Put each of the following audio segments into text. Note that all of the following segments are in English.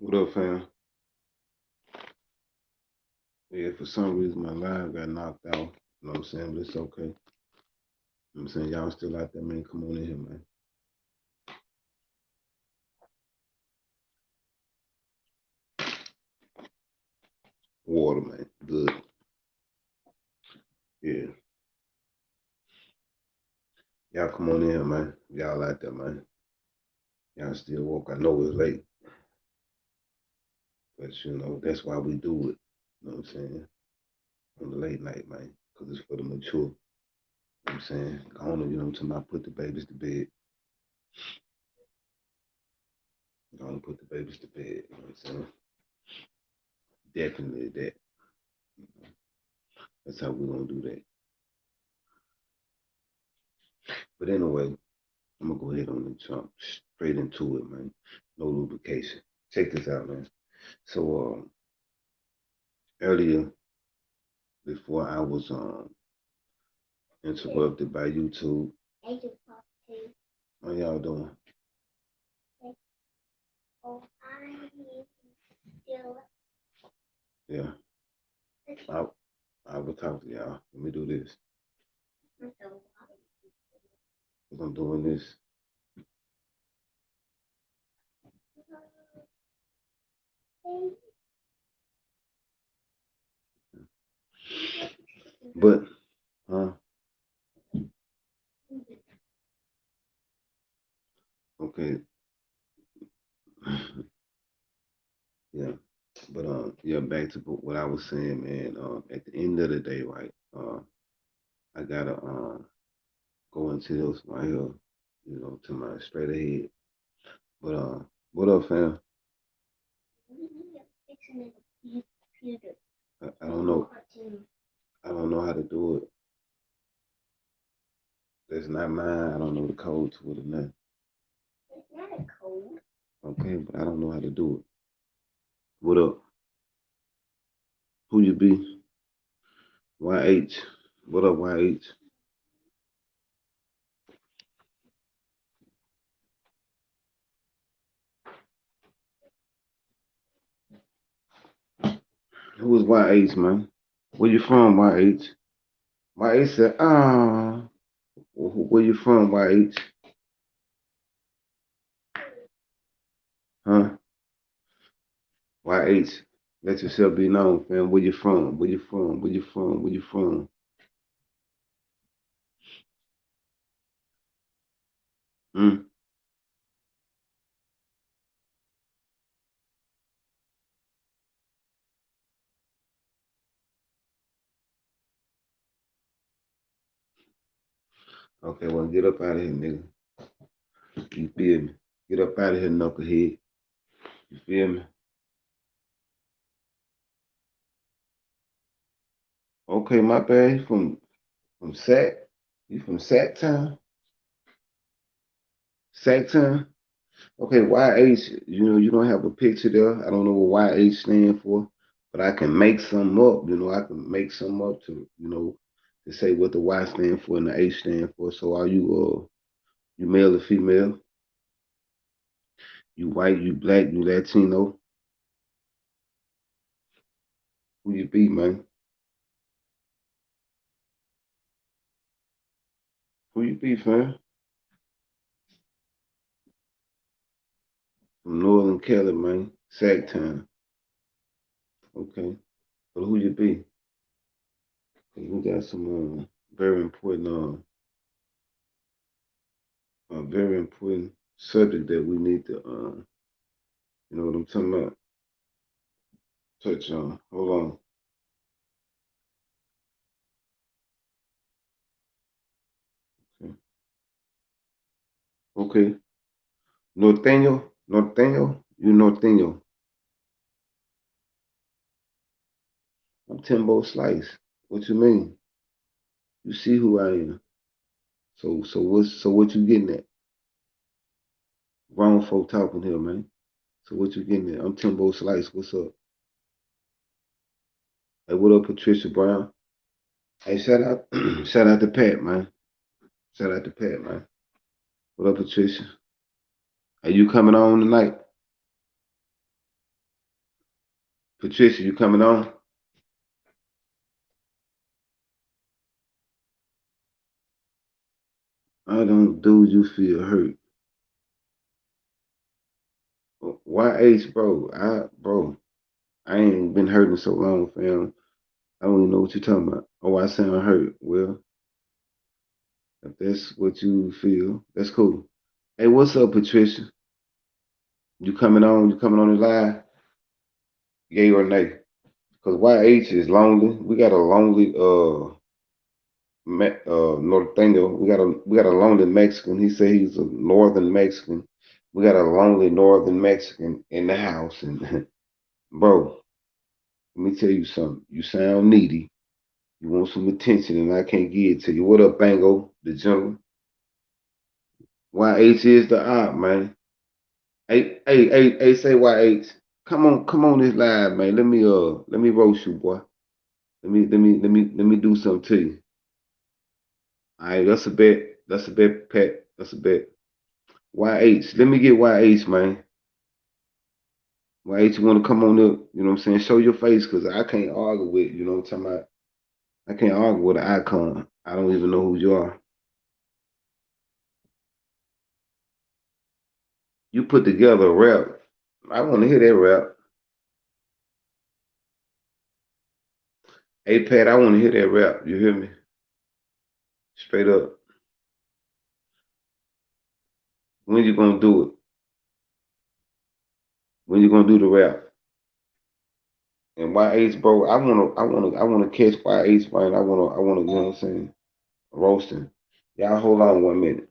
What up, fam? Yeah, for some reason my live got knocked out. You know what I'm saying? But it's okay. You know what I'm saying? Y'all still out there, man. Come on in here, man. Water, man. Good. Yeah. Y'all come on in here, man. Y'all out there, man. Y'all still woke. I know it's late. But you know, that's why we do it. You know what I'm saying? On the late night, man. Cause it's for the mature. You know what I'm saying? Go on, you know what I'm talking about, put the babies to bed. Go on, put the babies to bed. You know what I'm saying? Definitely that. That's how we're gonna do that. But anyway, I'm gonna go ahead on and jump straight into it, man. No lubrication. Check this out, man. So earlier, before I was interrupted by YouTube, how y'all doing? Yeah, I will talk to y'all. Let me do this. I'm doing this. But, huh? Okay. Yeah. But yeah, back to what I was saying, man. At the end of the day, right? I gotta go into this right here, you know, to my straight ahead. But what up, fam? I don't know. I don't know how to do it. That's not mine. I don't know the code to it or nothing. Okay, but I don't know how to do it. What up? Who you be? YH. What up, YH? Who is YH, man? Where you from, YH? YH said, ah. Where you from, YH? Huh? YH. Let yourself be known, fam. Where you from? Where you from? Where you from? Where you from? Hmm? Okay, well, get up out of here, nigga. You feel me? Get up out of here, knucklehead. You feel me? Okay, my bad. You from Sac? You from Sac Town? Sac Town? Okay, YH, you know, you don't have a picture there. I don't know what YH stand for, but I can make some up. You know, I can make some up to, you know, to say what the Y stand for and the H stand for. So are you male or female? You white, you black, you Latino? Who you be, man? Who you be, fam? From Northern Cali, man. Sac Town. Okay. But who you be? 'Cause we got some very important a very important subject that we need to you know what I'm talking about? Touch on. Hold on. Okay. Okay. Norteño, Norteño, you Norteño. I'm Timbo Slice. What you mean? You see who I am. So what you getting at? Grown folk talking here, man. So what you getting at? I'm Timbo Slice. What's up? Hey, what up, Patricia Brown? Hey, shout out shout out to Pat, man. Shout out to Pat, man. What up, Patricia? Are you coming on tonight? Patricia, you coming on? I don't do you feel hurt. YH, bro. I ain't been hurting so long, fam. I don't even know what you're talking about. Oh, I sound hurt. Well, if that's what you feel, that's cool. Hey, what's up, Patricia? You coming on? You coming on the live? Yay or nay? Because YH is lonely. We got a lonely Norteño. We got a lonely Mexican. He said he's a northern Mexican. We got a lonely northern Mexican in the house, and bro, let me tell you something. You sound needy. You want some attention, and I can't give it to you. What up, Bango, the gentleman? YH is the op, man. Hey, say YH. Come on this live, man. Let me roast you, boy. Let me do something to you. All right, that's a bet. That's a bet, Pat. That's a bet. YH, let me get YH, man. YH, you want to come on up? You know what I'm saying? Show your face, cause I can't argue with. You know what I'm talking about? I can't argue with an icon. I don't even know who you are. You put together a rap. I want to hear that rap. Hey Pat, I want to hear that rap. You hear me? Straight up. When you gonna do it? When you gonna do the rap? And YH, bro, I wanna catch YH, man. I wanna, you know what I'm saying? Roasting. Y'all hold on 1 minute.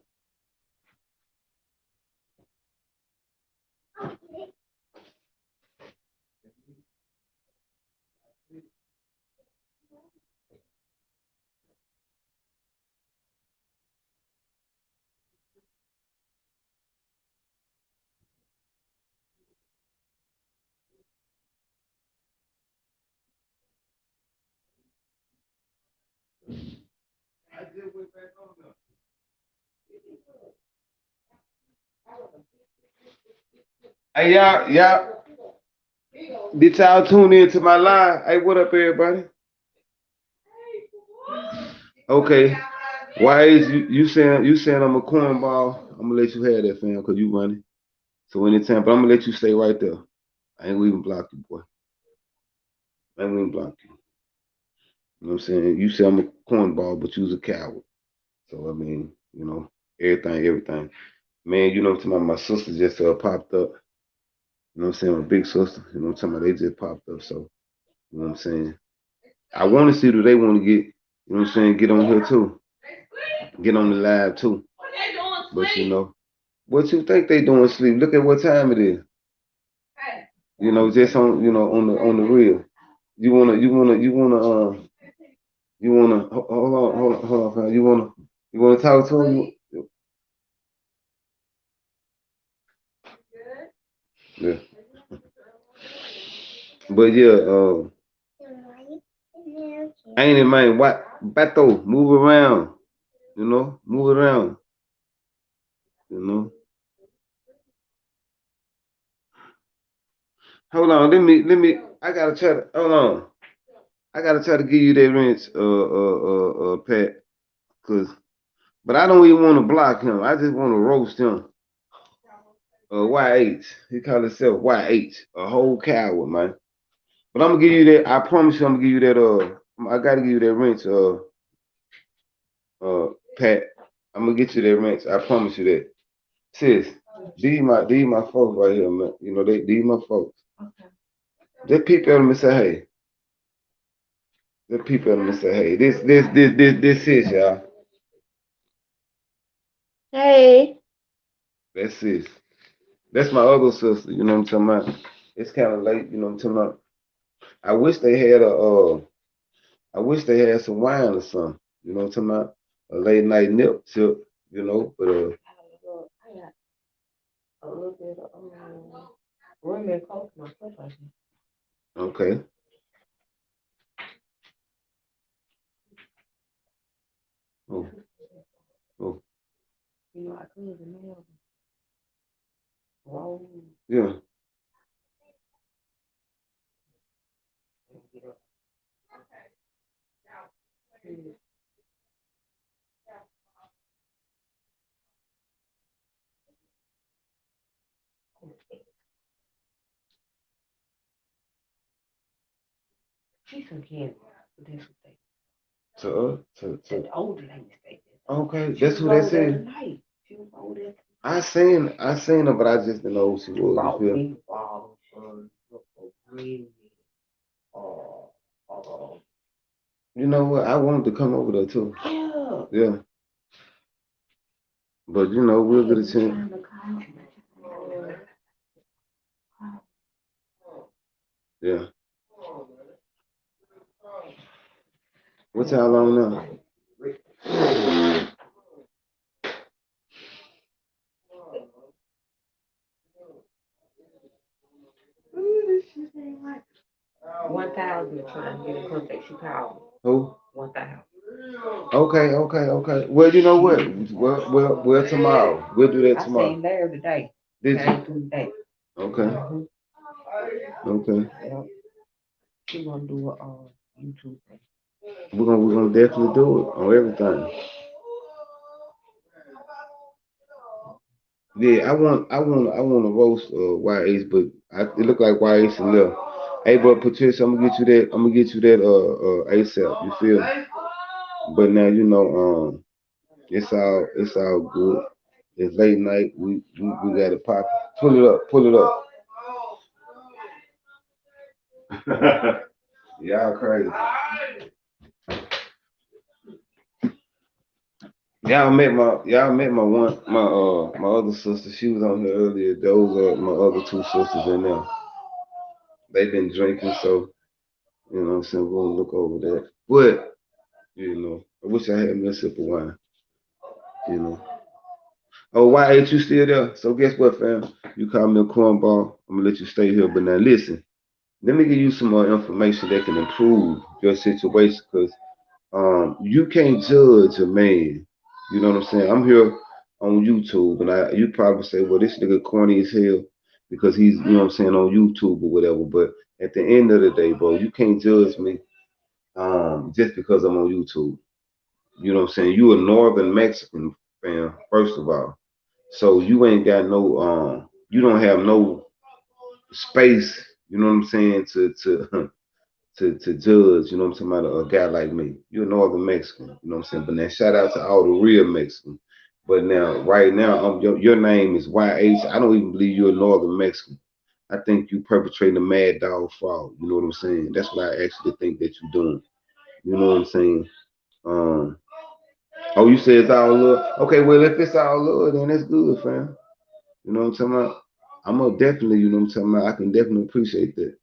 Hey y'all, did y'all tune in to my live? Hey, what up, everybody? Okay. YH, you saying I'm a cornball? I'm gonna let you have that, fam, cause you running. So anytime, but I'm gonna let you stay right there. I ain't gonna even block you, boy. I ain't gonna even block you. You know what I'm saying? You say I'm a cornball, but you's a coward. So I mean, everything. Man, you know what I'm talking about? My sister just popped up. You know what I'm saying? My big sister. You know what I'm talking about? They just popped up. So, you know what I'm saying? I want to see do they want to get, you know what I'm saying, get on here too. Get on the live too. But what you think they doing sleep? Look at what time it is. Just on the real. You wanna hold on, fam. You wanna talk to him? Yeah. But yeah, ain't it, man? What Beto, move around, move around, you know. Hold on, let me I gotta try to hold on. I gotta try to give you that wrench, Pat, cause but I don't even want to block him. I just want to roast him. YH. He call himself YH, a whole coward, man. But I'm gonna give you that. I promise you, I'm gonna give you that. I gotta give you that wrench, Pat. I'm gonna get you that wrench. I promise you that. Sis, these my folks right here, man. These my folks. Let people at them and say, hey. Let people at them and say, hey. This is y'all. Hey. That's sis. That's my other sister. You know what I'm talking about? It's kind of late. You know what I'm talking about? I wish they had I wish they had some wine or something. You know what I'm talking about? A late night nip tip. But I got a little bit of rum and coke myself, I think. okay. Oh, oh, I could have nailed it. Whoa. yeah. She's from Kansas. That's what they. To The older lady stayed there. okay, She that's was who that over there said. tonight. She was over there. I seen her, but I just didn't know who she was. You Brought feel? me bottles of green. Uh, uh, You know what? I wanted to come over there too. yeah. Yeah, but you know we'll get a I'm chance. trying to call. Yeah. What's how long now? Ooh, this shit ain't right. 1,000 trying to get in contact. She called me. Who? 1,000. Okay. Well, you know what? Well, tomorrow we'll do that I tomorrow. seen Larry today. Did Came you? through today. Okay. Mhm. Okay. Yep. She gonna do a YouTube thing. We're gonna definitely do it on everything. Yeah, I want to roast YH, but it look like YH and left. Hey, but Patricia, I'm gonna get you that. I'm gonna get you that ASAP. You feel? Me? But now you know it's all good. It's late night. We got it pop. Pull it up. Pull it up. Y'all crazy. Y'all met my other sister. She was on here earlier. Those are my other two sisters in there. They been drinking, so you know what I'm saying, we're gonna look over that. But, I wish I had me a sip of wine, you know. Oh, why ain't you still there? So guess what, fam? You call me a cornball. I'm gonna let you stay here. But now listen, let me give you some more information that can improve your situation, because you can't judge a man. You know what I'm saying? I'm here on YouTube, and you probably say, well, this nigga corny as hell because he's, you know what I'm saying, on YouTube or whatever. But at the end of the day, bro, you can't judge me just because I'm on YouTube. You know what I'm saying? You a Northern Mexican fam, first of all. So you ain't got no you don't have no space, you know what I'm saying, to to judge, you know what I'm talking about, a guy like me. You're a Northern Mexican, you know what I'm saying? But now shout out to all the real Mexicans. But now, right now, your name is YH. I don't even believe you're a Northern Mexican. I think you perpetrating a mad dog fraud. You know what I'm saying? That's what I actually think that you're doing. You know what I'm saying? Um, oh, you say it's all love. Okay, well, if it's all love, then that's good, fam. You know what I'm talking about? I'm gonna definitely, you know what I'm talking about? I can definitely appreciate that.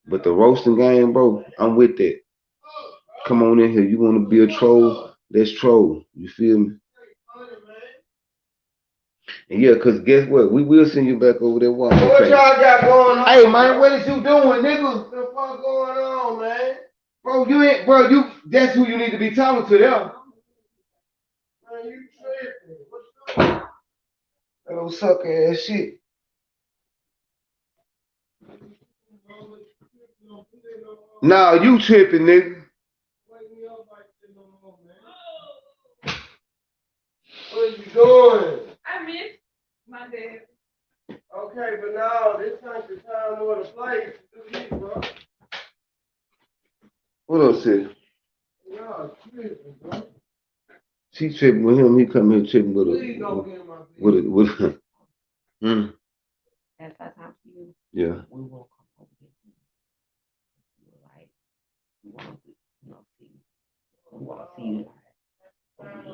But the roasting game, bro, I'm with that. Come on in here. You want to be a troll? Let's troll. You feel me? And yeah, cause guess what? We will send you back over there. What y'all got going on? Hey man, what is you doing, nigga? What the fuck going on, man? Bro, you ain't, bro. That's who you need to be talking to, there. Man, you tripping? That old sucker ass shit. Nah, you tripping, nigga. What you doing? I miss my dad. Okay, but now this ain't the time or the place to do this, bro. What else, sis? Y'all tripping, bro. She tripping with him. He come here tripping with her. Please don't get in my face. With a. As I talk to you, Yeah. we won't come over here. Like, we want to, see. We want to see you like,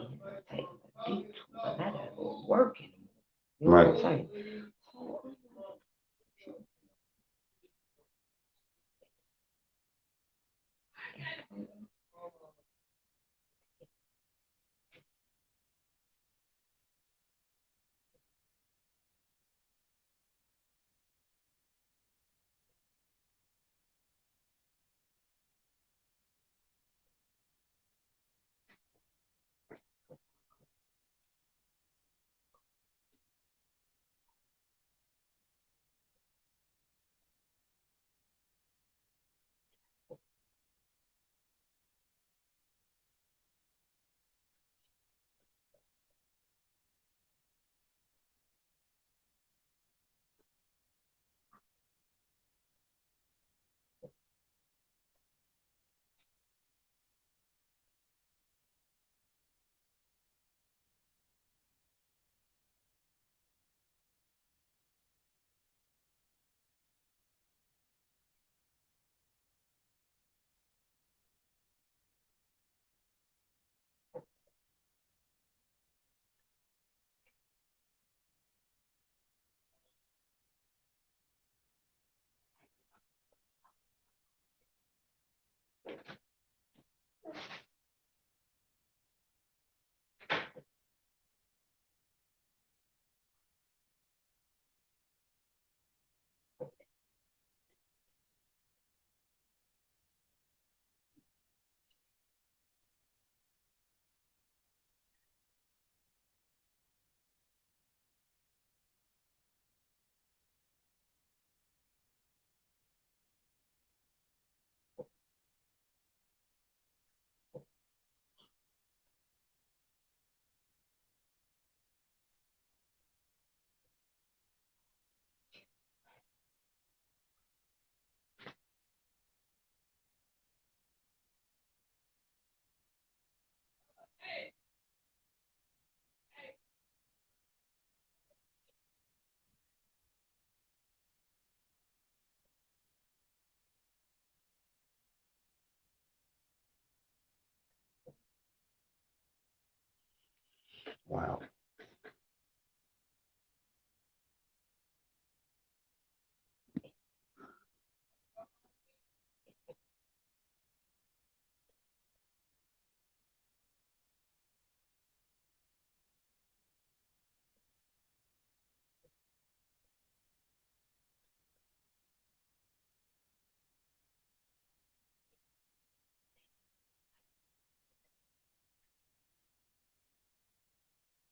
take a detour, but not at work anymore. You know what I'm saying? Wow.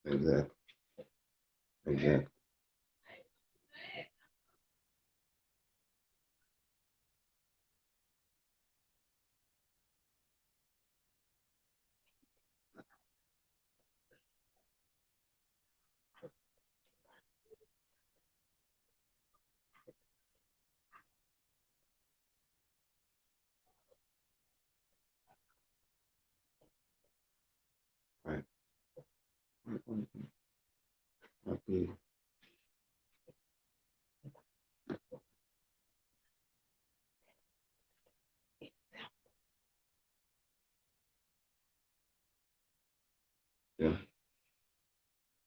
Exactly. Exactly. Right. Okay. Yeah.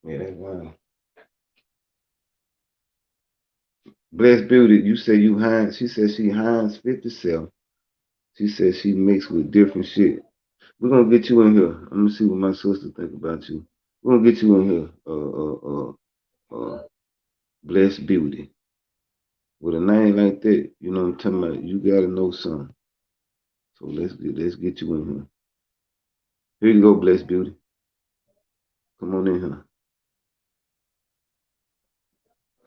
Yeah, that's wild. Blessed Beauty, you say you Heinz. She said she Heinz 57. She said she mixed with different shit. We're gonna get you in here. I'm gonna see what my sister think about you. We're gonna get you in here. Blessed Beauty. With a name like that, you know what I'm talking about. You gotta know something. So let's get you in here. Here you go, Blessed Beauty. Come on in here.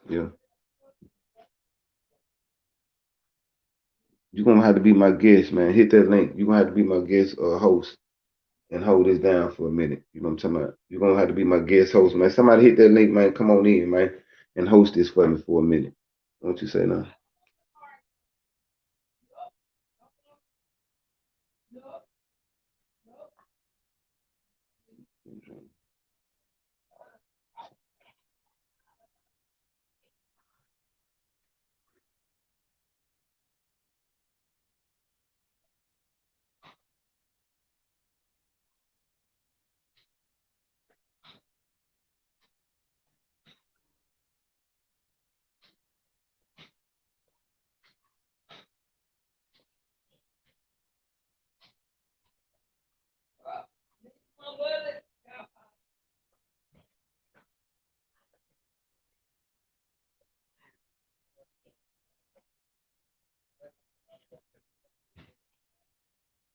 Yeah. You're gonna have to be my guest, man. Hit that link. You're gonna have to be my guest host and hold this down for a minute. You know what I'm talking about? You're gonna have to be my guest host, man. Somebody hit that link, man. Come on in, man, and host this for me for a minute. Don't you say no?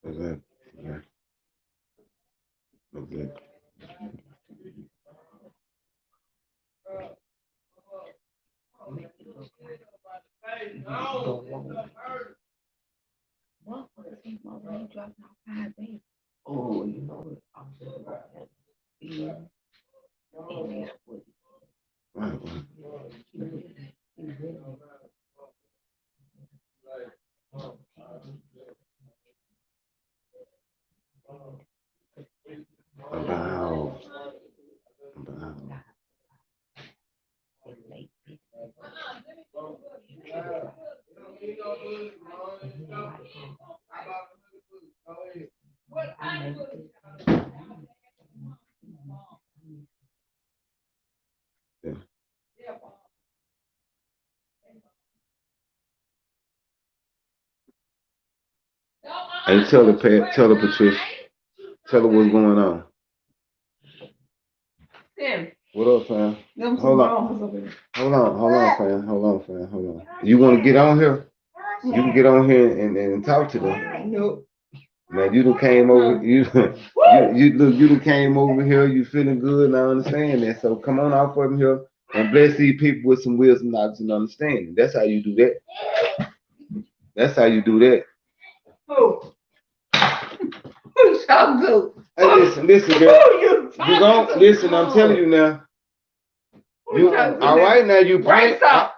Okay. Yeah. Okay. Make it look like you don't want it. Motherfucker, see, mother ain't dropping off 5 days. Oh, you know it. I'm just gonna have to in this wood. Right. You really, you really. About. About. It's late. I make this. Yeah. Hey, tell her, Pat. Tell her, Patricia. Tell her what's going on. Tim, What up, fam? them Hold on. bones over there. Hold on, fam. Hold on, fam. Hold on. You want to get on here? You can get on here and talk to them. Nope. Man, you done came over. You look. You done came over here. You feeling good? And I understand that. So come on off from here and bless these people with some wisdom, knowledge, and understanding. That's how you do that. That's how you do that. Who? Who shall do? Hey, listen, girl. You gon' listen. I'm telling you now. You all right now? You playing? Come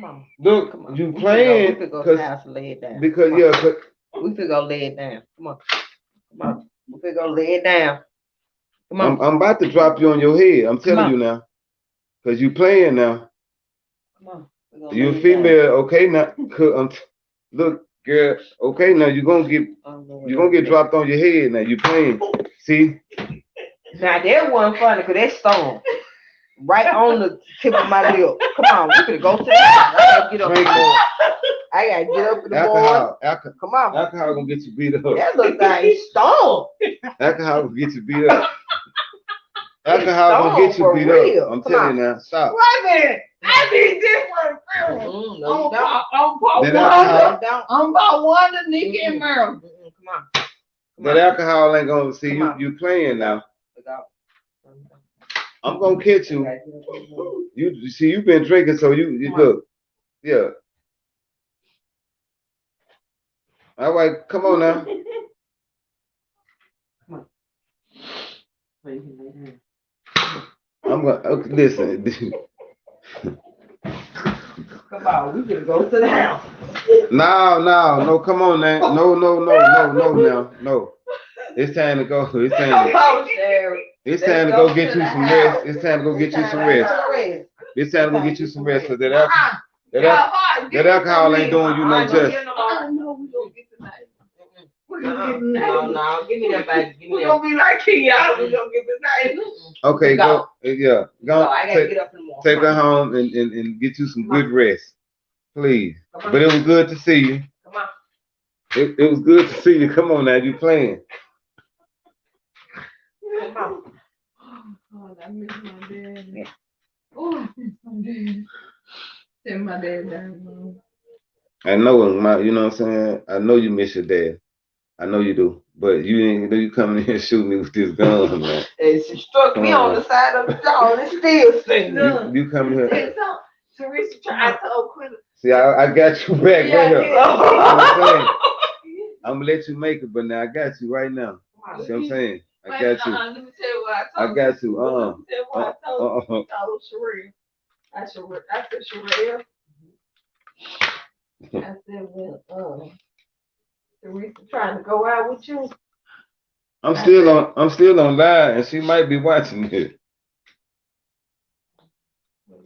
on. Look, Come on. you We playing could go house and lay it down. because yeah. We could go lay it down. Come on. Come on. We could go lay it down. Come on. I'm about to drop you on your head. I'm telling on. you now. Because you playing now. Come on. You're a female, okay now. Look, girl, okay now you're gonna get dropped on your head now. You playing. See? Now that wasn't funny because that stung right on the tip of my lip. Come on, we finna go to the house. I gotta get up in the morning. I gotta get up in the morning. Come on. Alcohol gonna get you beat up. That little thing stung. Alcohol gonna get you beat up. Alcohol gonna get you beat up. I'm telling you now. Stop. Wait a minute. I need different. No, I'm about Wanda, Nikki, and Merle. Come on. That alcohol ain't gonna see you playing now. I'm gonna catch you. You see, you've been drinking, so you look. Yeah. All right, come on now. I'm gonna listen. Come on, we gonna go to the house. No, come on now. No. It's time to go. It's time to go get you some rest. It's time to go get you some rest. It's time to go get you some rest because that alcohol ain't doing you no justice. No, give me that baby. We're gonna be like y'all. We're gonna get the night. Okay, go. Yeah, go. I gotta get up in the morning. Take her home and get you some good rest, please. But it was good to see you. Come on. It was good to see you. Come on now, you playing. Come on. Oh, I miss my dad. Yeah. Oh, I miss my dad. Send my dad down. I know, you know what I'm saying? I know you miss your dad. I know you do. But you ain't know you coming in here shooting me with this gun, man. She struck me on the side of the jaw and it's still stinging. You come here. Teresa tried to quit. See, I got you back right here. You know what I'm saying? I'm gonna let you make it, but now I got you right now. See what I'm saying? I got you. Let me tell you what I told I got you. Let me tell you what I told Sheree. I said, Sheree. I said, well, Teresa trying to go out with you. I'm still on live, and she might be watching it.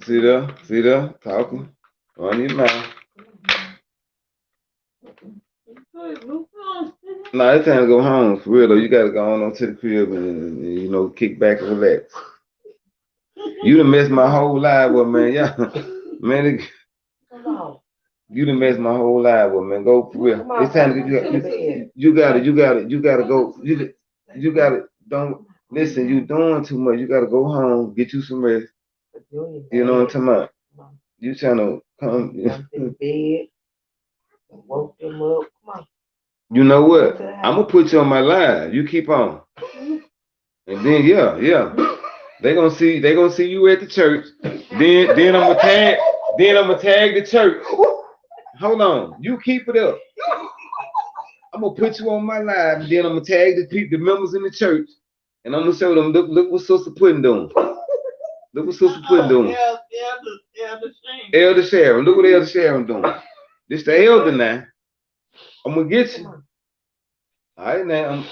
See there, talking on your mouth. No, it's time to go home for real though. You gotta go on to the crib and you know kick back and relax. You done messed my whole life up, man. Yeah, man. You done messed my whole life up, man. Go for real. It's time to you gotta go. You gotta don't listen. You doing too much. You gotta go home, get you some rest. You know what I'm talking about? You trying to come in bed, woke them up. Come on. You know what? I'm gonna put you on my line. You keep on, and then yeah, they gonna see you at the church. Then I'm gonna tag the church. Hold on, you keep it up. I'm gonna put you on my live, and then I'm gonna tag the members in the church, and I'm gonna show them look what Sister Pudding doing. Look what Sister Pudding doing. Elder Sharon, look what Elder Sharon doing. This the elder now. I'm gonna get you. All right now.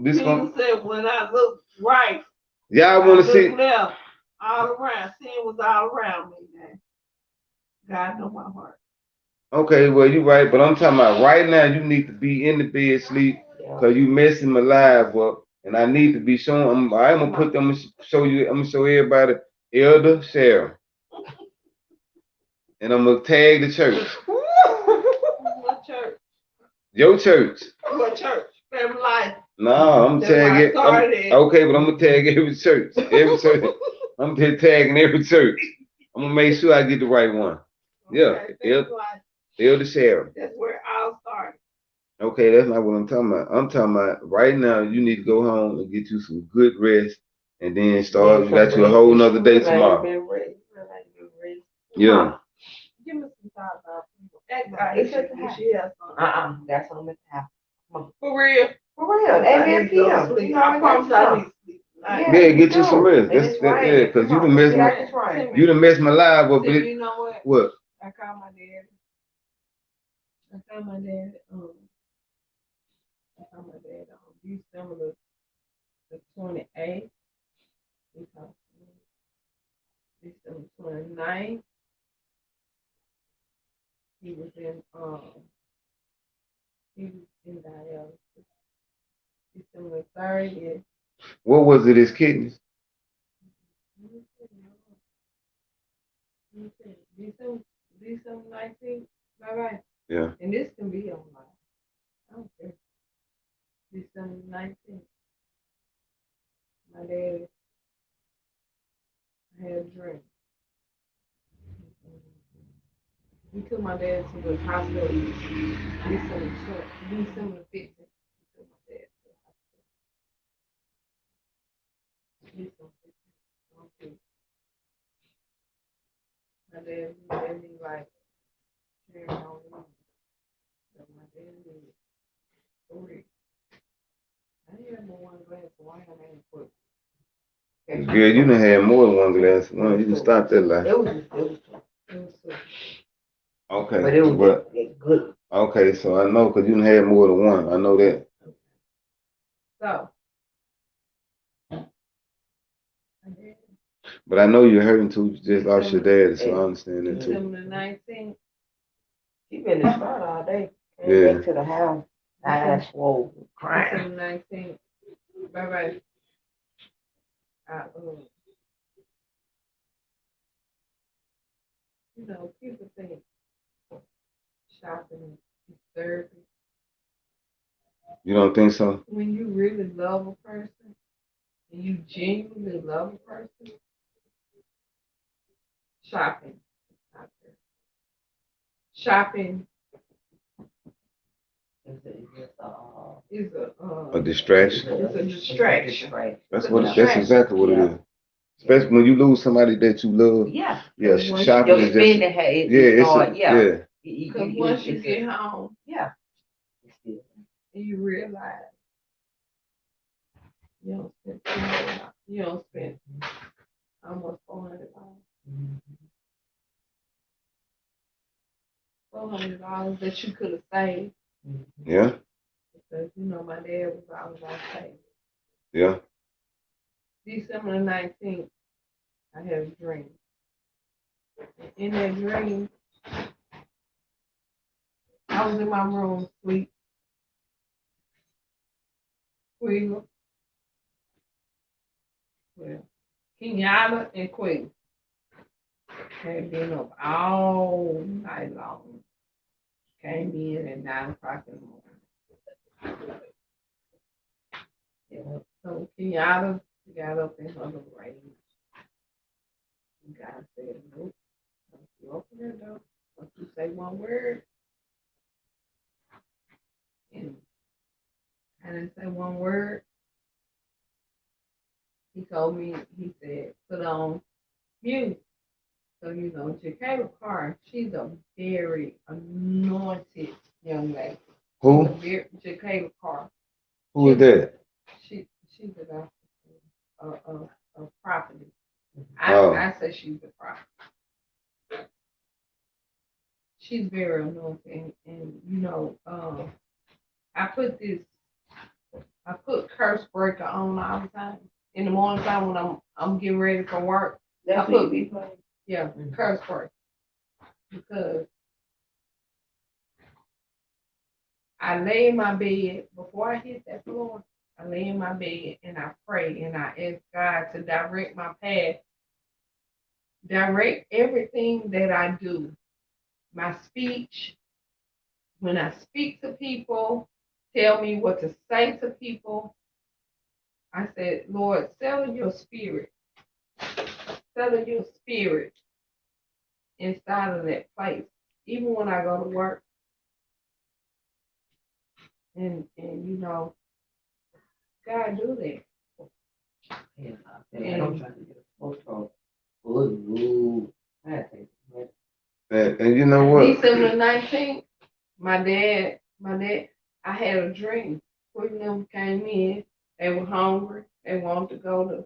This one said when I look right. Y'all want to see left, all around. Sin was all around me, man. God know my heart. Okay, well you right, but I'm talking about right now. You need to be in the bed sleep because you messing my live up, and I need to be showing. I'm gonna show you. I'm gonna show everybody Elder Sharon, and I'm gonna tag the church. What church? Your church. What church? Family Life. No, I'm tagging. Okay, but I'm gonna tag every church. Every church. I'm just tagging every church. I'm gonna make sure I get the right one. Okay, yeah, Elder Sharon. That's where it all started. Okay, that's not what I'm talking about. I'm talking about right now. You need to go home and get you some good rest, and then start. You got you a whole nother day tomorrow. Yeah. Give me some time about people. That's on the top. For real. For real. Amen. I promise I need sleep. Yeah, get you some rest. Yeah, because you done messed my life up. You know what? What? I called my dad. On December the 28th. We talked December 29th. He was in dialysis. December 30th. What was it? His kidneys? December 19th. Bye-bye. Yeah. And this can be online. I don't care. December 19th. My dad had a dream. We took my dad to the hospital December 15th. We took my dad to the hospital. December 15th. Okay. My dad be like, sharing all the money. So my dad did 3. I didn't have but one glass of wine and put. Girl, you done had more than one glass. Well, you can stop that lie. It was 2. It was 2. Okay. But it was good. Okay, so I know because you done had more than one. I know that. So. But I know you're hurting too. You just lost your dad, so I understand that too. December 19th. She been in the spot all day. Came Yeah. back to the house. Eyes swollen, crying. December 19th. Bye-bye. You know, people think shopping is therapy. You don't think so? When you really love a person, and you genuinely love a person, shopping is not therapy. Shopping is A distraction. It's a distraction. That's exactly what it is. Especially when you lose somebody that you love. Yeah. Yeah, shopping is just. Yeah. Because once you get home, yeah, and you realize you don't spend almost $400. $400 that you could have saved. Yeah. Because my dad was all about saving. Yeah. December 19th, I had a dream. In that dream, I was in my room asleep. Well, Kenyatta and Queen had been up all night long. Came in at 9 o'clock in the morning. Yeah, so Kenyatta got up in her little rage. God said, nope. Don't you open that door. Don't you say one word. And I didn't say one word. He told me, he said, put on mute. So, Jacqueline Carr, she's a very anointed young lady. Who? Jacqueline Carr. Who is that? She's a prophet. I say she's a prophet. She's very anointed, and I put curse breaker on all the time. In the morning time when I'm getting ready for work, That's what you be playing. Yeah, curse breaker. Because I lay in my bed before I hit that floor. I lay in my bed and I pray and I ask God to direct my path, direct everything that I do, my speech. When I speak to people, tell me what to say to people. I said, Lord, settle your spirit inside of that place, even when I go to work. And God do that. Yeah, I don't try to get a smoke from wood. And you know what? December 19th, my dad, I had a dream. Three of them came in. They were hungry. They wanted to go to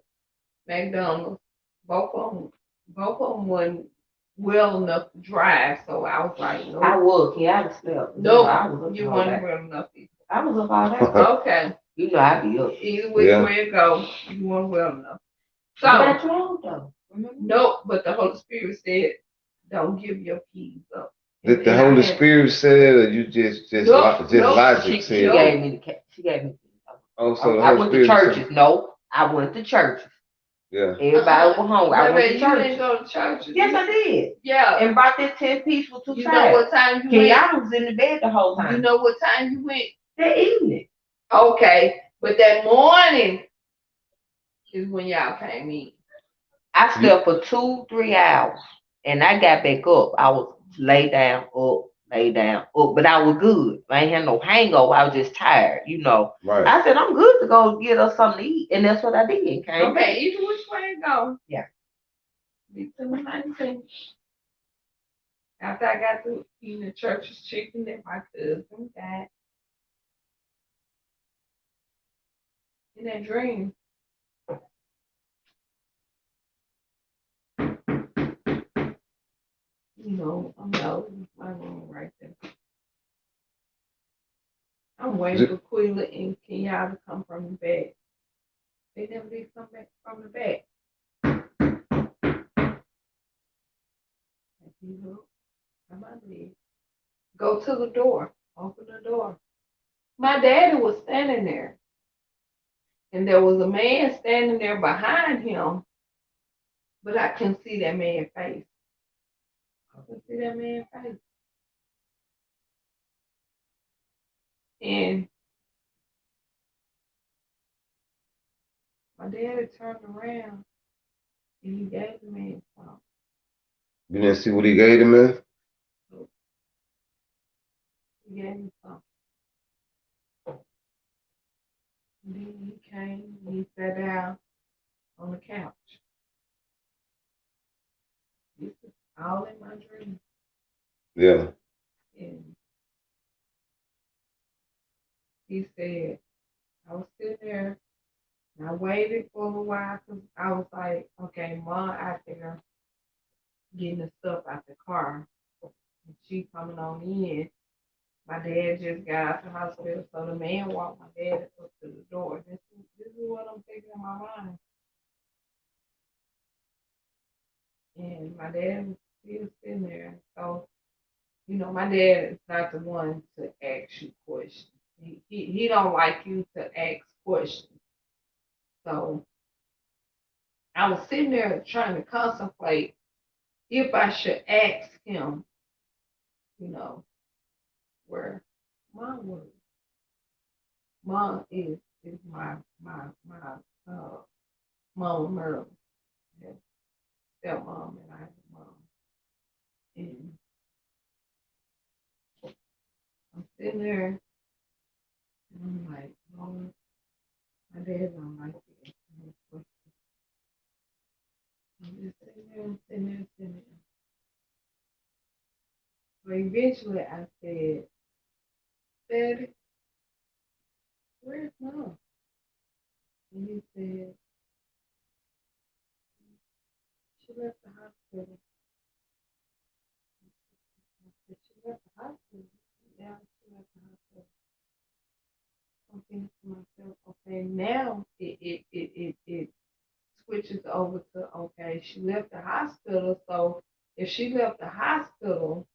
McDonald's. Both of them wasn't well enough to drive, so I was like, no. I was. Yeah, I slept. No, you weren't well enough either. I was up all day. Okay. I be up. Either way it go, you weren't well enough. So, but I drove though. No, but the Holy Spirit said, don't give your keys up. Did the Holy Spirit said, or you just logic said? She gave me the keys. Oh, so the I Holy went Spirit to churches. No, I went to church. Yeah. Everybody was hungry. I went to You church. didn't go to church. Yes, I did. Yeah. And brought that 10 piece for two You know what time you went? Kenyatta was in the bed the whole time. You know what time you went? That evening. Okay. But that morning is when y'all came in. I slept for 2-3 hours. And I got back up. I was lay down, up, lay down, up. But I was good. I ain't had no hangover. I was just tired, you know. Right. I said, I'm good to go get us something to eat. And that's what I did. Came back. Either which way it go. Yeah. Be 2:19. After I got through eating the church's chicken that my cousin got in that dream. You know, I'm out in my room right there. I'm waiting for Quilla and Kenyatta to come from the back. They never did come back from the back. Come on, please. Go to the door. Open the door. My daddy was standing there. And there was a man standing there behind him. But I couldn't see that man's face. I couldn't see that man's face. And my daddy turned around and he gave the man something. You didn't see what he gave him, man? He gave me something. And then he came and he sat down on the couch. This is all in my dream. Yeah. And he said, I was sitting there and I waited for a little while because I was like, okay, Mom out there getting the stuff out the car. And she coming on in. My dad just got out the hospital, so the man walked my dad up to the door. This is what I'm thinking in my mind. And my dad was still sitting there. So, you know, my dad is not the one to ask you questions. He don't like you to ask questions. So I was sitting there trying to contemplate if I should ask him, you know, where Mom was. Mom is my Mama Merle, stepmom, and I have a mom. And I'm sitting there and I'm like, Lord, my dad don't like to ask me questions. I'm just sitting there. But eventually I said, Daddy, where's Mom? And he said, she left the hospital. I said, she left the hospital? Yeah, she left the hospital. I'm thinking to myself, okay, now it switches over to, okay, she left the hospital, so if she left the hospital,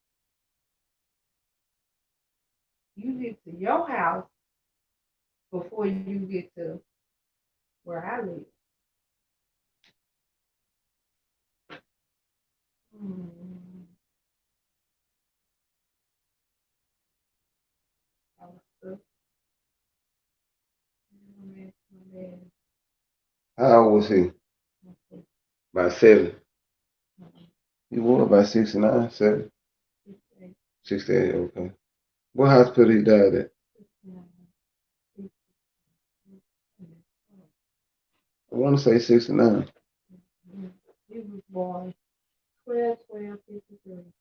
you get to your house before you get to where I live. I was stuck. My dad. How old was he? About 7. He was about 69, 7. 68, okay. What hospital he died at? I want to say 69. He was born 12/12/53.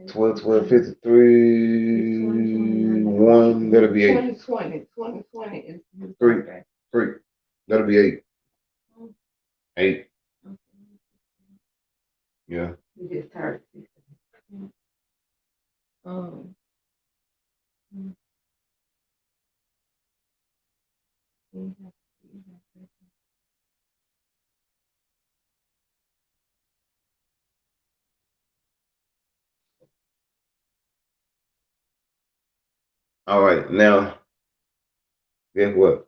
12/12/53. 1, that'll be 8. 2020 is his 3. birthday. 3. That'll be 8. 8. Yeah. You just turned 60. Um, All right. Now, guess what?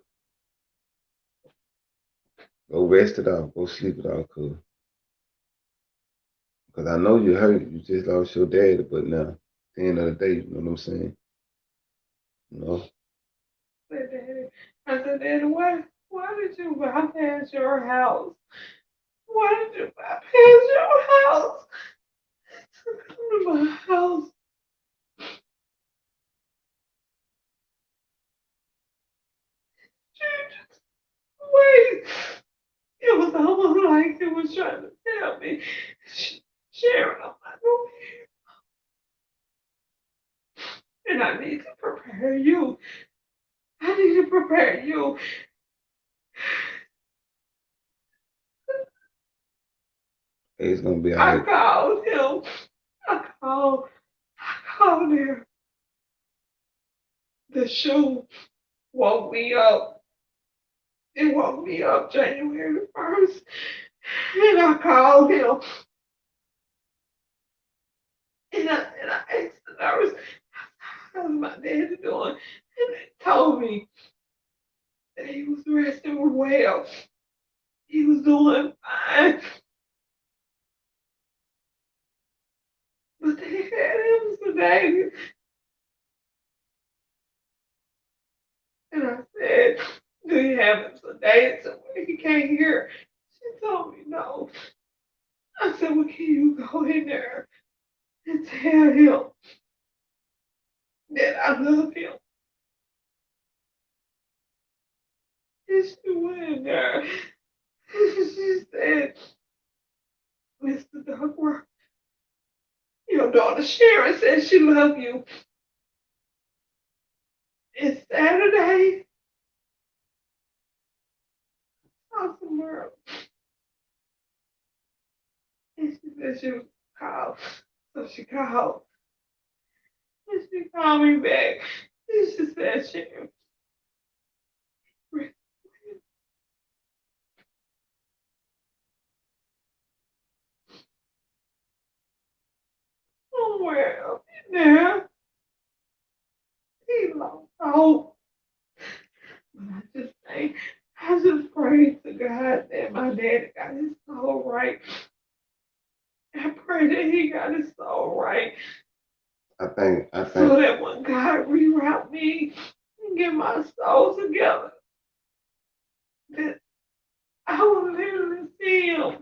Go rest it off. Go sleep it off, cause I know you hurt. You just lost your daddy, but now, at the end of the day, you know what I'm saying? You know, Said, Daddy, I said, Daddy, why did you bypass your house? Why did you bypass your house? Come to my house. You just wait. It was almost like it was trying to tell me, Sharon, I'm not going to, and I need to prepare you. I need to prepare you. it's gonna be all I right. called him. I called him. The shoe woke me up. It woke me up January 1st. And I called him. And I asked the nurse, how's my dad doing? And they told me that he was resting well. He was doing fine. But they had him sedated. And I said, do you have him sedated so he can't hear? She told me no. I said, well, can you go in there and tell him that I love him? And she went in there. She said, Mr. Duckworth, your daughter Sharon said she loved you. It's Saturday. Talk to her. And she said she would call. So she called. And she called me back. And she said, Sharon, somewhere up in there, he lost hope. But I just prayed to God that my dad got his soul right. I pray that he got his soul right. I So think, that when God reroute me and get my soul together, that I will literally see him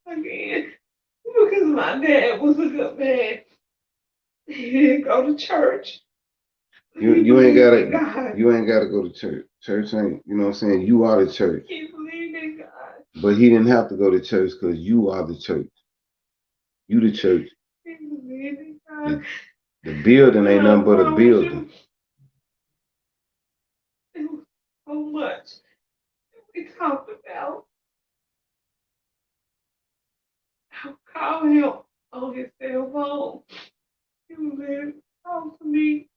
again. Because my dad was a good man. He didn't go to church. But you he you ain't believed in gotta God. you ain't gotta go to church. Church ain't, you know what I'm saying? You are the church. He believed in God. But he didn't have to go to church because you are the church. You the church. He believed in God. The, the building And ain't I nothing but a promise building. you, it was so much we talked about. I called him on his cell phone. He was there to talk to me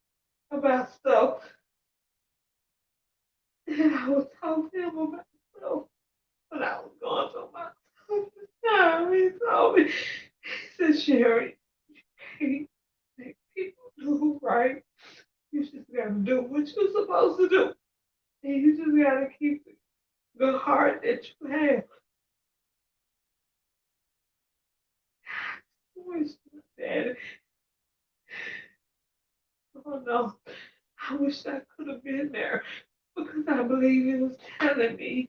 about stuff. And I would talk to him about stuff. But I was going through my toughest time. He told me, he said, Sherry, you can't make people do right. You just gotta do what you're supposed to do. And you just gotta keep the heart that you have. I wish my dad, oh no, I wish I could have been there because I believe he was telling me,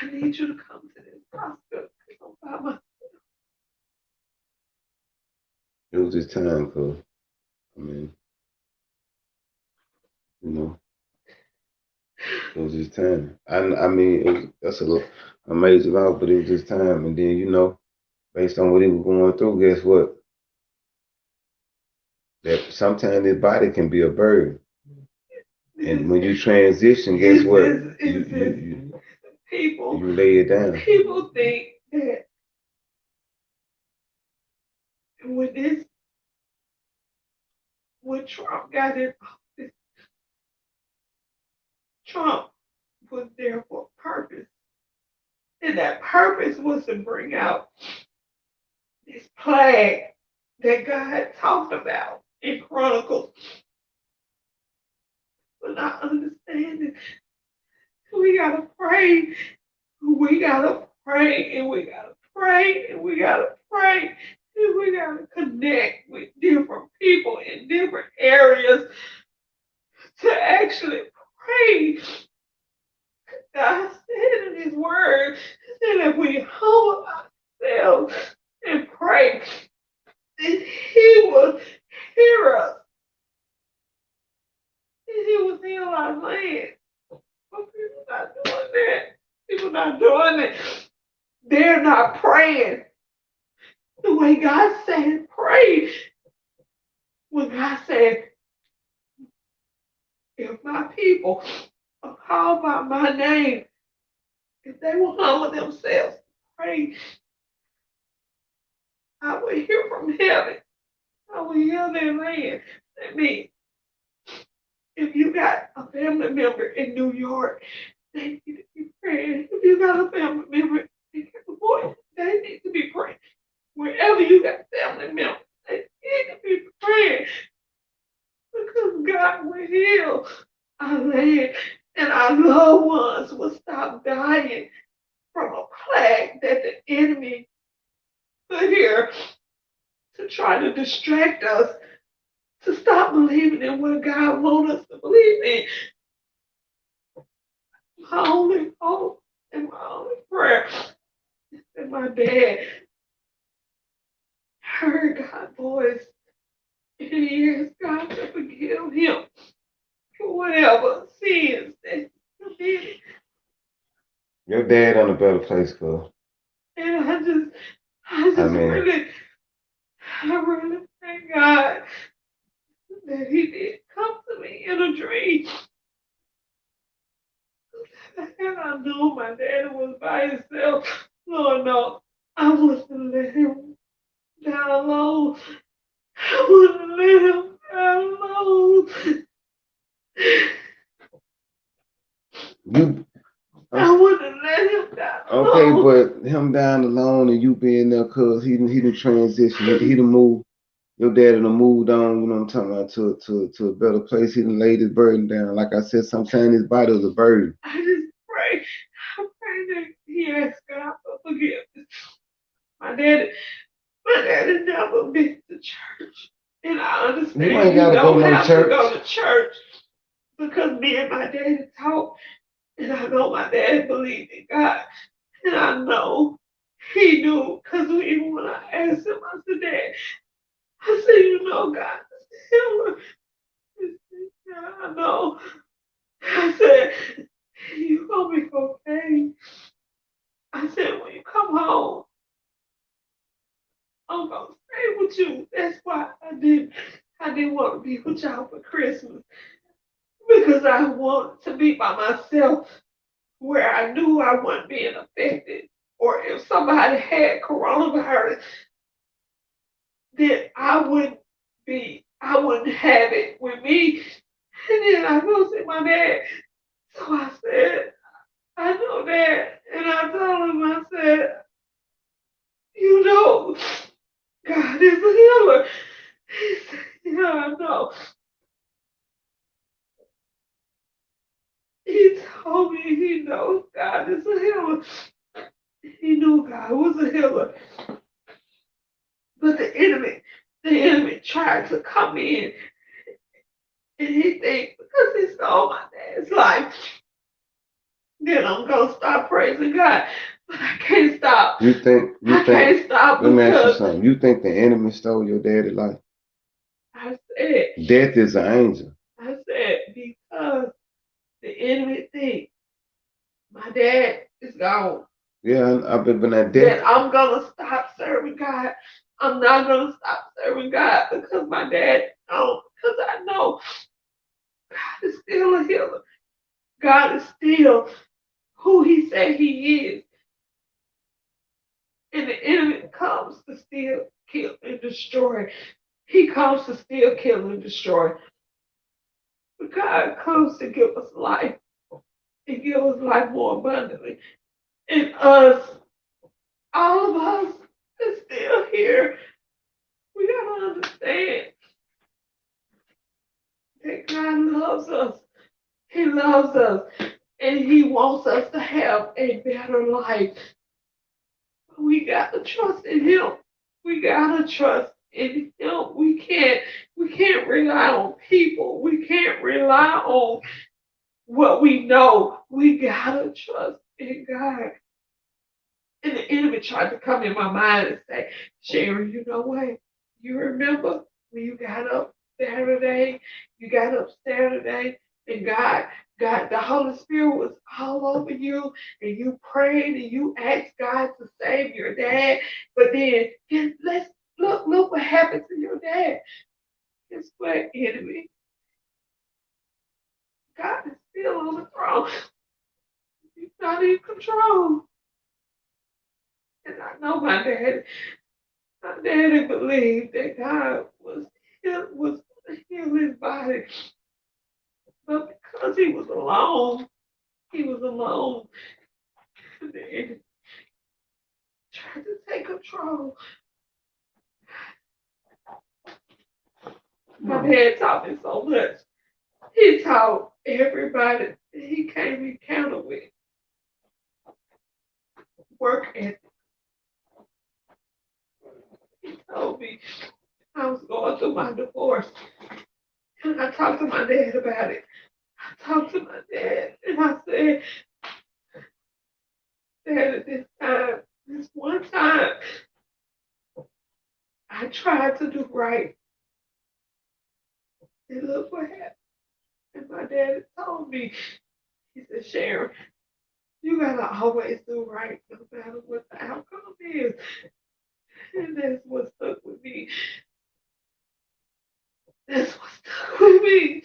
I need you to come to this hospital because I'm by my. It was his time, cause I mean, you know, it was his time. I mean, that's a major loss, but it was his time. And then based on what he was going through, guess what? That sometimes his body can be a burden. And when you transition, guess what? People, You lay it down. people think that when this, when Trump got in office, Trump was there for a purpose. And that purpose was to bring out this plague that God talked about in Chronicles. But not understanding, we gotta pray We gotta pray and we gotta pray and we gotta pray and we gotta connect with different people in different areas to actually pray. God said in His Word that if we humble ourselves and pray, then He will hear us and He will heal our land. But people not doing that. People not doing it. They're not praying the way God said pray. When God said, if my people are called by my name, if they will humble themselves, pray, I will hear from heaven. I will heal their land. That means if you got a family member in New York, they need to be praying. If you got a family member in California, they need to be praying. Wherever you got family members, they need to be praying because God will heal our land and our loved ones will stop dying from a plague that the enemy put here to try to distract us, to stop believing in what God wants us to believe in. My only hope and my only prayer is that my dad heard God's voice and he asked God to forgive him for whatever sins that he did. Your dad in a better place, cuz. And I I just mean, I really thank God that he did come to me in a dream. And I knew my daddy was by himself. Lord, no, I wouldn't let him down alone. I wouldn't let him down alone. you I wouldn't let him down okay, alone. but him down alone and you being there, cuz he done transition. He done moved. Your dad done moved on. You know what I'm talking about, to a better place. He done laid his burden down. Like I said, sometimes his body was a burden. I just pray. I pray that he asks God for forgiveness. My daddy, my daddy never been to church. And I You understand ain't you gotta go don't no have to church. go to church because me and my daddy talk. And I know my dad believed in God. And I know he knew because even when I asked him, I said, Dad, I said, you know, God is a healer. He said, yeah, I know. I said, you gonna be okay. I said, when you come home, I'm gonna stay with you. That's why I didn't want to be with y'all for Christmas. Because I wanted to be by myself where I knew I wasn't being affected. Or if somebody had coronavirus, then I wouldn't have it with me. And then I go see my dad. So I said, I know that. And I told him, I said, you know, God is a healer. He said, yeah, I know. He told me he knows God is a healer. He knew God was a healer. But the enemy tried to come in and he think because he stole my dad's life, then I'm gonna stop praising God. But I can't stop. You I think, can't stop let me ask you because something. You think the enemy stole your daddy's life? I said, Death is an angel. because the enemy think my dad is gone. Yeah, I've been that Then death. I'm gonna stop serving God. I'm not gonna stop serving God because my dad is gone. Because I know God is still a healer. God is still who He said He is. And the enemy comes to steal, kill, and destroy. He comes to steal, kill, and destroy. But God comes to give us life and give us life more abundantly. And us, all of us, is still here. We gotta understand that God loves us. He loves us. and He wants us to have a better life. We gotta trust in Him. We gotta trust in Him. We can't rely on people. We can't rely on what we know. We gotta trust in God. And the enemy tried to come in my mind and say, Sharon, you know what? You remember when you got up Saturday? You got up Saturday and God, the Holy Spirit was all over you and you prayed and you asked God to save your dad. But then let's look what happened to your dad. Guess what, enemy? God is still on the throne. He's not in control. And I know my daddy believed that God was gonna heal his body, but because he was alone. And then tried to take control. My dad taught me so much. He taught everybody that he came encounter with work ethic. He told me I was going through my divorce, and I talked to my dad about it. I talked to my dad, and I said, Dad, at this one time, I tried to do right, and look what happened. And my dad told me, he said, Sharon, you gotta always do right no matter what the outcome is. And that's what stuck with me. That's what stuck with me.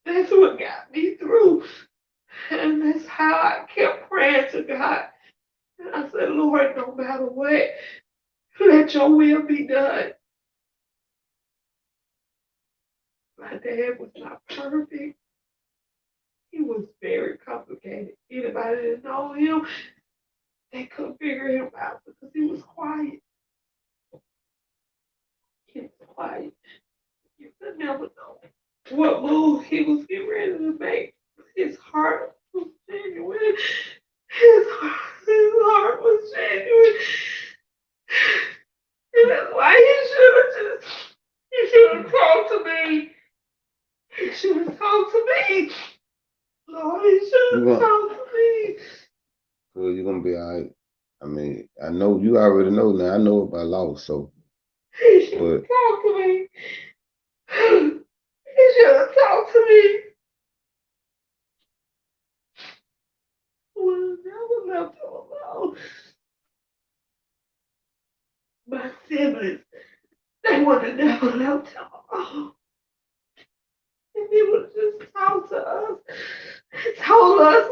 That's what got me through. And that's how I kept praying to God. And I said, Lord, no matter what, let your will be done. My dad was not perfect. He was very complicated. Anybody that know him, they couldn't figure him out because he was quiet. He was quiet. You could never know what move he was getting ready to make. His heart was genuine. His heart was genuine. And that's why he should have talked to me. He should have talked to me. Lord, he should have talked to me. So you're gonna be all right. I mean, I know you already know now. I know about loss, so He should have but talked to me. He should have talked to me. Would have never left him alone. My siblings, they would have never left him alone. And he would have just talked to us and told us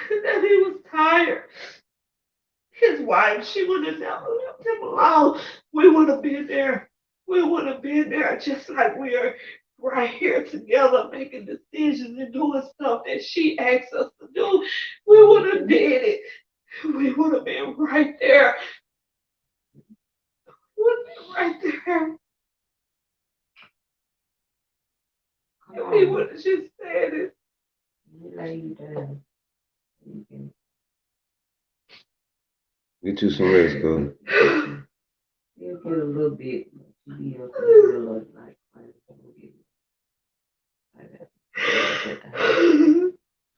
that he was tired. His wife, she would have never left him alone. We would have been there. We would have been there just like we are right here together making decisions and doing stuff that she asked us to do. We would have did it. We would have been right there. We would have been right there. And we would have just said it. Lay you down. You can get you some rest, girl. you'll get a little bit. You be up in the middle of the night crying.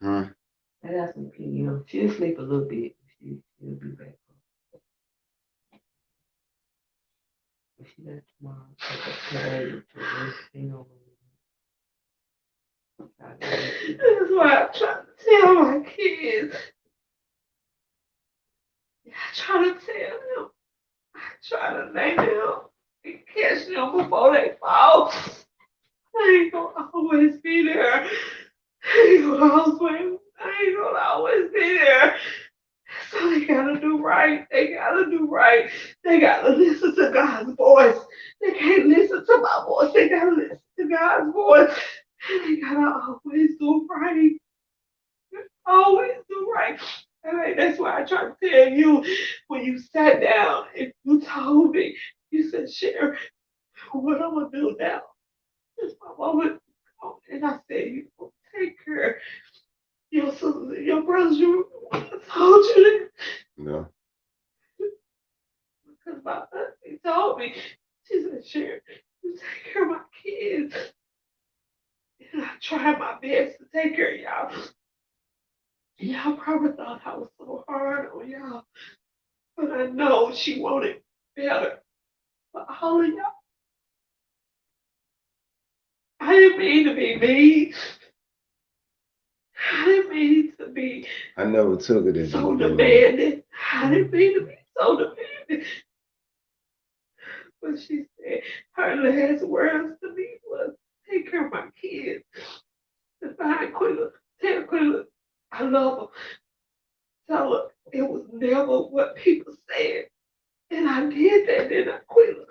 Huh? I got some PM. She'll sleep a little bit. She'll be back. But she got tomorrow. Today to rest, That's why I'm trying to tell my kids. I try to tell them. I try to lay them and catch them before they fall. I ain't gonna always be there. I ain't gonna always be there. So they gotta do right. They gotta do right. They gotta listen to God's voice. They can't listen to my voice. They gotta listen to God's voice. And they gotta always do right. Always do right. And that's why I try to tell you when you sat down and you told me, you said, Sharon, what I'm gonna do now? It's my moment. And I said, you gonna take care. your sisters and your brothers, you I told you that. Yeah. Because my auntie told me, she said, Sharon, you take care of my kids. And I tried my best to take care of y'all. Y'all probably thought I was so hard on y'all. But I know she wanted better for all of y'all. I didn't mean to be mean. I didn't mean to be I never took it as so you, demanding. I didn't mean to be so demanding. But she said her last words to me was, take care of my kids. Define Quilla. Tell Quilla I love her. Tell her it was never what people said. And I did that, didn't I, Quilla?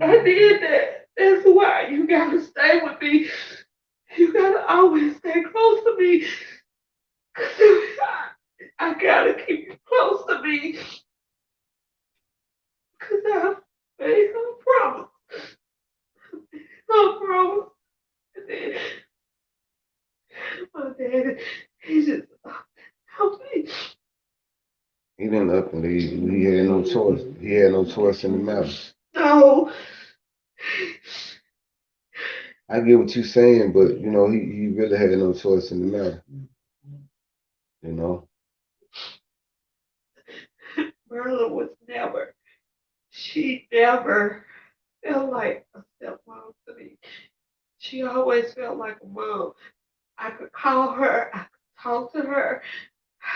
I did that. That's why you gotta stay with me. You gotta always stay close to me. 'Cause I gotta keep you close to me. 'Cause I made her promise. Her promise. And then my dad, he just helped me. He didn't up and leave. He had no choice. He had no choice in the matter. No. I get what you're saying, but you know, he really had no choice in the matter. You know. Merla was never, she never felt like a stepmom to me. She always felt like a mom. I could call her, I could talk to her,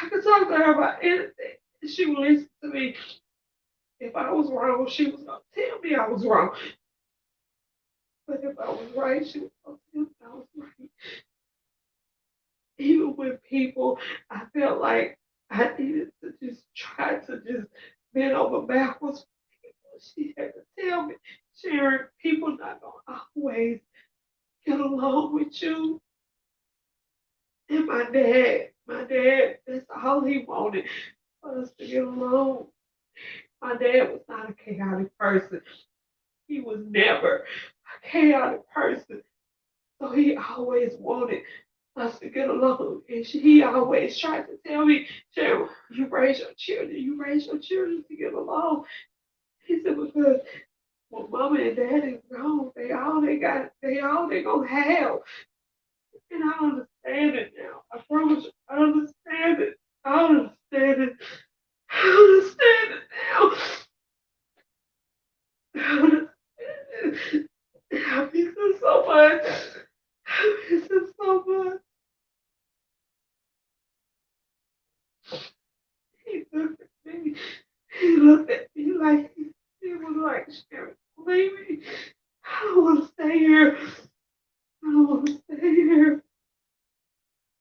I could talk to her about anything. She would listen to me. If I was wrong, she was gonna tell me I was wrong. But if I was right, she was gonna tell me I was right. Even with people, I felt like I needed to just try to just bend over backwards for people. She had to tell me, Sharon, people not gonna always get along with you. And my dad, that's all he wanted for us to get along. My dad was not a chaotic person. He was never a chaotic person. So he always wanted us to get along. And he always tried to tell me, Cheryl, you raise your children to get along. He said, because when mama and daddy gone, they all they gonna have. And I understand it now. I promise you, I understand it. I understand it. I understand it now. I understand it. I miss him so much. I miss him so much. He looked at me. He looked at me like he was like, Sharon, leave me. I don't want to stay here. I don't want to stay here.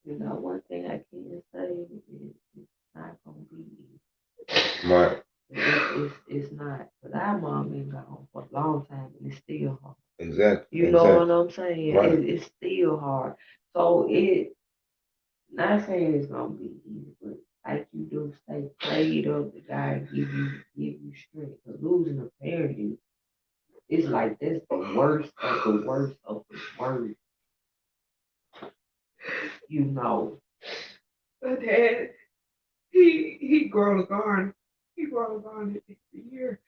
You know, one thing I can say is it's not gonna be Right. it's not. But our mom been gone for a long time and it's still hard. Exactly. You know what I'm saying? Right. It's still hard. So not saying it's gonna be easy, but like you do stay prayed up, the God give you strength. Cause losing a parent is like that's the worst of the worst of the worst. You know. My dad, he grown a garden. He grown a garden every year.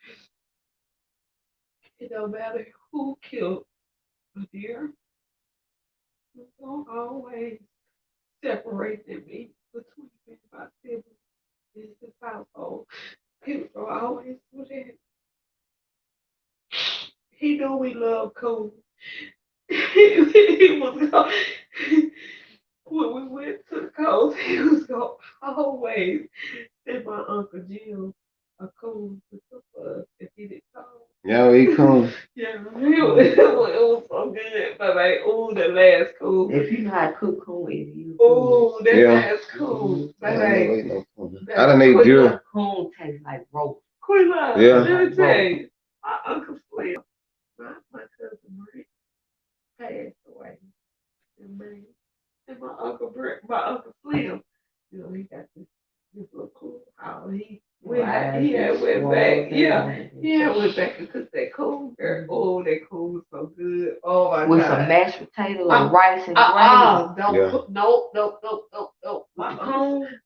It don't matter who killed a deer. It don't always separate them between me and my siblings in this household. He was gonna always do that. He know we love cold. He was going when we went to the coast, he was gonna always send my Uncle Jim a coon to cook for us if he didn't come. Yeah, he come. Yeah, it was so good. But like, ooh, the last coon. If you know how to cook corn, if you Ooh, that Yeah. last coon. I But don't know, like, ain't no come. I done ate Quilla, deer. corn tastes like roast. Quilla, Yeah. let me tell you, my Uncle Slim, my cousin Rick passed away in May. And my Uncle Slim, you know, he got this little cool house. He had went back, yeah. Yeah, I went back and cooked that cool, girl. Oh, that cool was so good. Oh my With God. some mashed potatoes My- and rice and gravy. Don't Yeah. put no. My With uncle, corn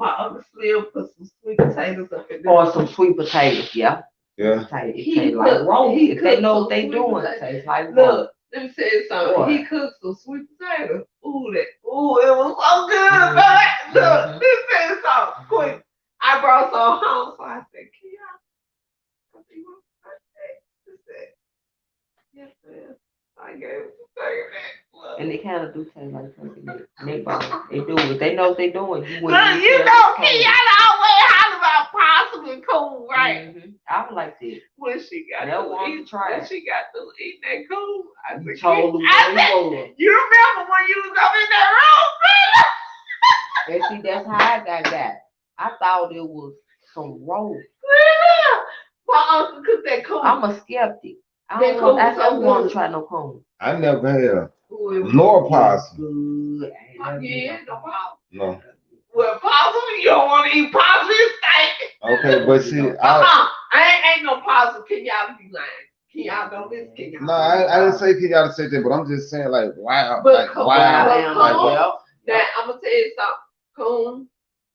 my uncle Slim put some sweet potatoes up in there. or some sweet potatoes, yeah. Yeah. It He tastes like cooked- roast. he If they cooked know some what they sweet doing, potatoes. it tastes like roast. Look, let me tell you something. What? He cooked some sweet potatoes. Ooh, it was so good, Mhm. man. Look, Mhm. let me tell you something. Quick, I brought some home, so I said, "Can y'all come see my birthday?" She said, "Yes, ma'am." I gave her some turkey neck. Look. And they kind of do taste like turkey neck. They bone. They do. If they know what they doing, you Look, wouldn't you even know, tell it's Kenyatta always holler about possum and coon, right? Mhm. I would like this. When she got Never to wanted to eat, try when it. she got to eat that coon, I You said, told them I what they said, was. you remember when you was up in that room, And see, that's how I got. I thought it was some roast. Grilla? My uncle cooked that coon. I'm a skeptic. I That don't want. I coon was so never want good. to try no corn. I never had Ooh, it was nor possum. Good. I ain't never yeah, had no no problem. No. Well, possum, you don't want to eat possum, it's stank. Okay, but see, I Ain't no possum. Kenyatta be lying. Kenyatta don't listen. Kenyatta. no, I didn't say Kenyatta said that, but I'm just saying like why, But like come- why, Wild but like come what? on. Now, I'm going to tell you something. Coon,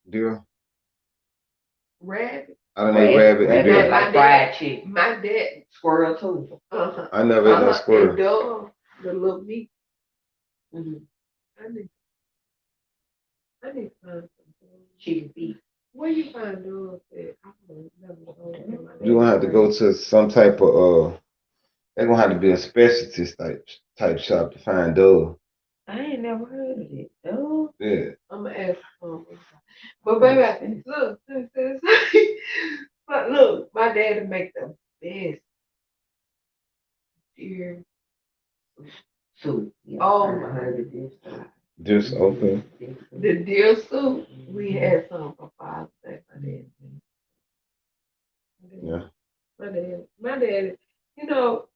Deer. rabbit. I don't know rabbit and Rabbit deer. is like fried chicken. My dad. Squirrel too. I never ate no And squirrel. dog, the little meat. Mm-hmm. I need to find some. Chicken feet. Where you find dogs at? I don't know. You're gonna have to go to some type of they're gonna have to be a specialty type shop to find those. I ain't never heard of it. Oh. Yeah. I'm gonna ask. But baby, look, but look, my daddy make the best deer. Soup. Yeah, Oh, I never heard of this. Just okay. The deer soup. We had some for Father's Day. Yeah. My dad. You know,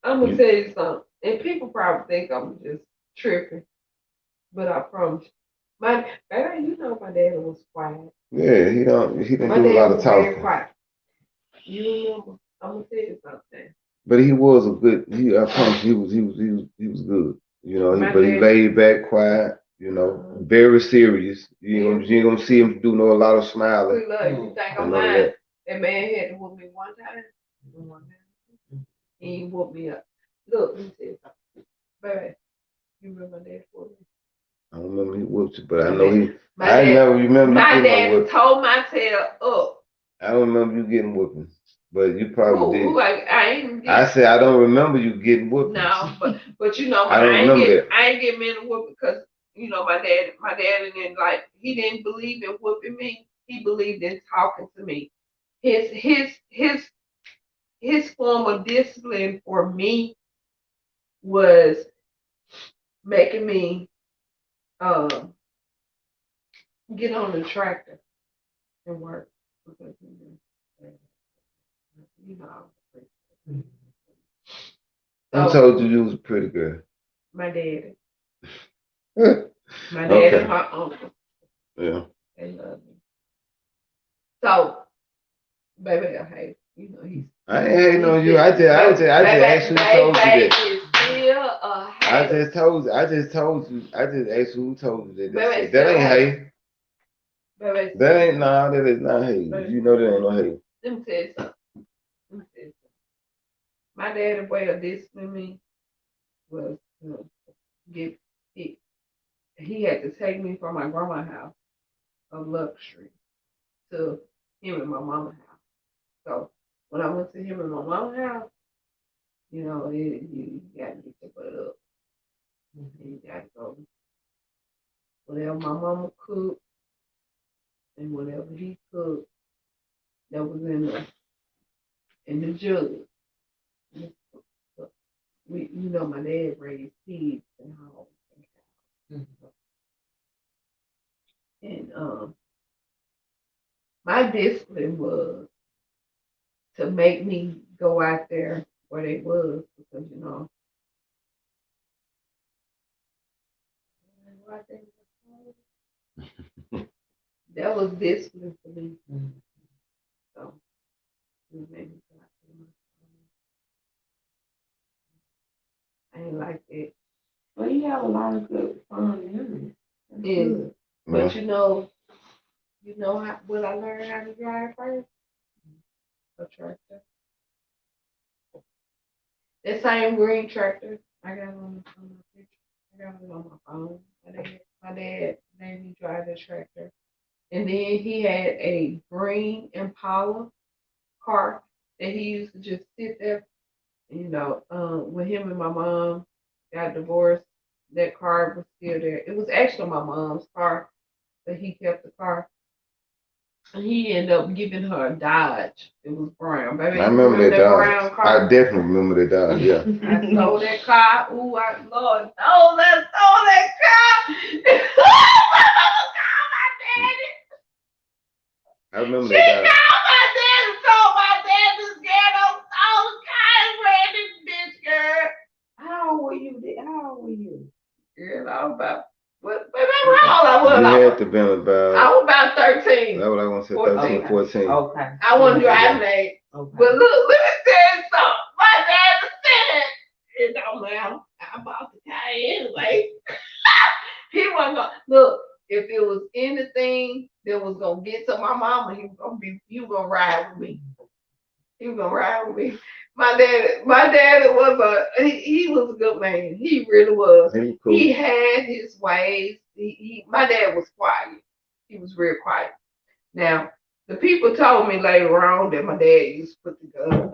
I'm gonna tell you something, and people probably think I'm just tripping, but I promise you, baby, you know, my dad was quiet. Yeah, he didn't My do a dad lot of was very talking. quiet. You remember? I'm gonna tell you something. But he was a good I promise you, he was good. You know, My but he dad- laid back, quiet, you know, very serious. You ain't gonna see him do a lot of smiling. See, look, you think I'm and none of lying? that. That man had to whoop me one time. He whooped me up. Look, let me tell you something. Baby, you remember my dad whooped me? I don't remember he whooped you, but I know My I dad- never remember My you getting dad whooped. told my tail up. I don't remember you getting whooping, but you probably did. I ain't I said I don't remember you getting whooping. No, but you know, I don't remember that. I ain't get men to whoop because you know my dad didn't like he didn't believe in whooping me. He believed in talking to me. His form of discipline for me was making me get on the tractor and work because you know. Who told you you was a pretty girl? My daddy. Yeah. My dad and her uncle. Yeah. They love me. So, baby, hey, you know he's. I ain't hating on you. I just asked you who told you that. I just told you. I just asked you who told you that. Baby, That ain't hate. Baby, That ain't that is not hate. You know that ain't no hate. Let me tell you something. My dad's way of disciplining me was, he had to take me from my grandma's house of luxury to him and my mama's house. So when I went to him and my mama's house, you know, you got to get your butt up. You got to go. Whatever my mama cooked and whatever he cooked, that was in the jug. You know, my dad raised pigs and hogs and cows. And my discipline was to make me go out there where they was because you know. That was discipline for me. So it made me like that. Well, you have a lot of good fun memories. That's Yeah. good. But you know how what I learned how to drive first? A tractor. That same green tractor I got on my picture. I got it on my phone. My dad made me drive that tractor. And then he had a green Impala car that he used to just sit there. When him and my mom got divorced, that car was still there. It was actually my mom's car, but he kept the car. And he ended up giving her a Dodge. It was brown. Baby, I you remember that brown Dodge. car? I definitely remember that Dodge. Yeah. I stole that car. Ooh, Lord, no, I stole that car. My mama called my daddy. I remember She that Dodge. called my daddy and told my dad this girl don't stole the car and ran this bitch, girl. How old were you? How old were you? Girl, I was about, baby, how old I was? You had to been about, I was about 13. that's what I want to say, 14. 13, 14. Okay. I wasn't driving that. Okay. But look, let me tell you something. My dad said, it don't matter. I bought the car anyway. He wasn't gonna look. If it was anything that was gonna get to my mama, he was gonna ride with me. He was gonna ride with me. My dad he was a good man. He really was. He was cool. He had his ways. My dad was quiet. He was real quiet. Now, the people told me later on that my dad used to put the gun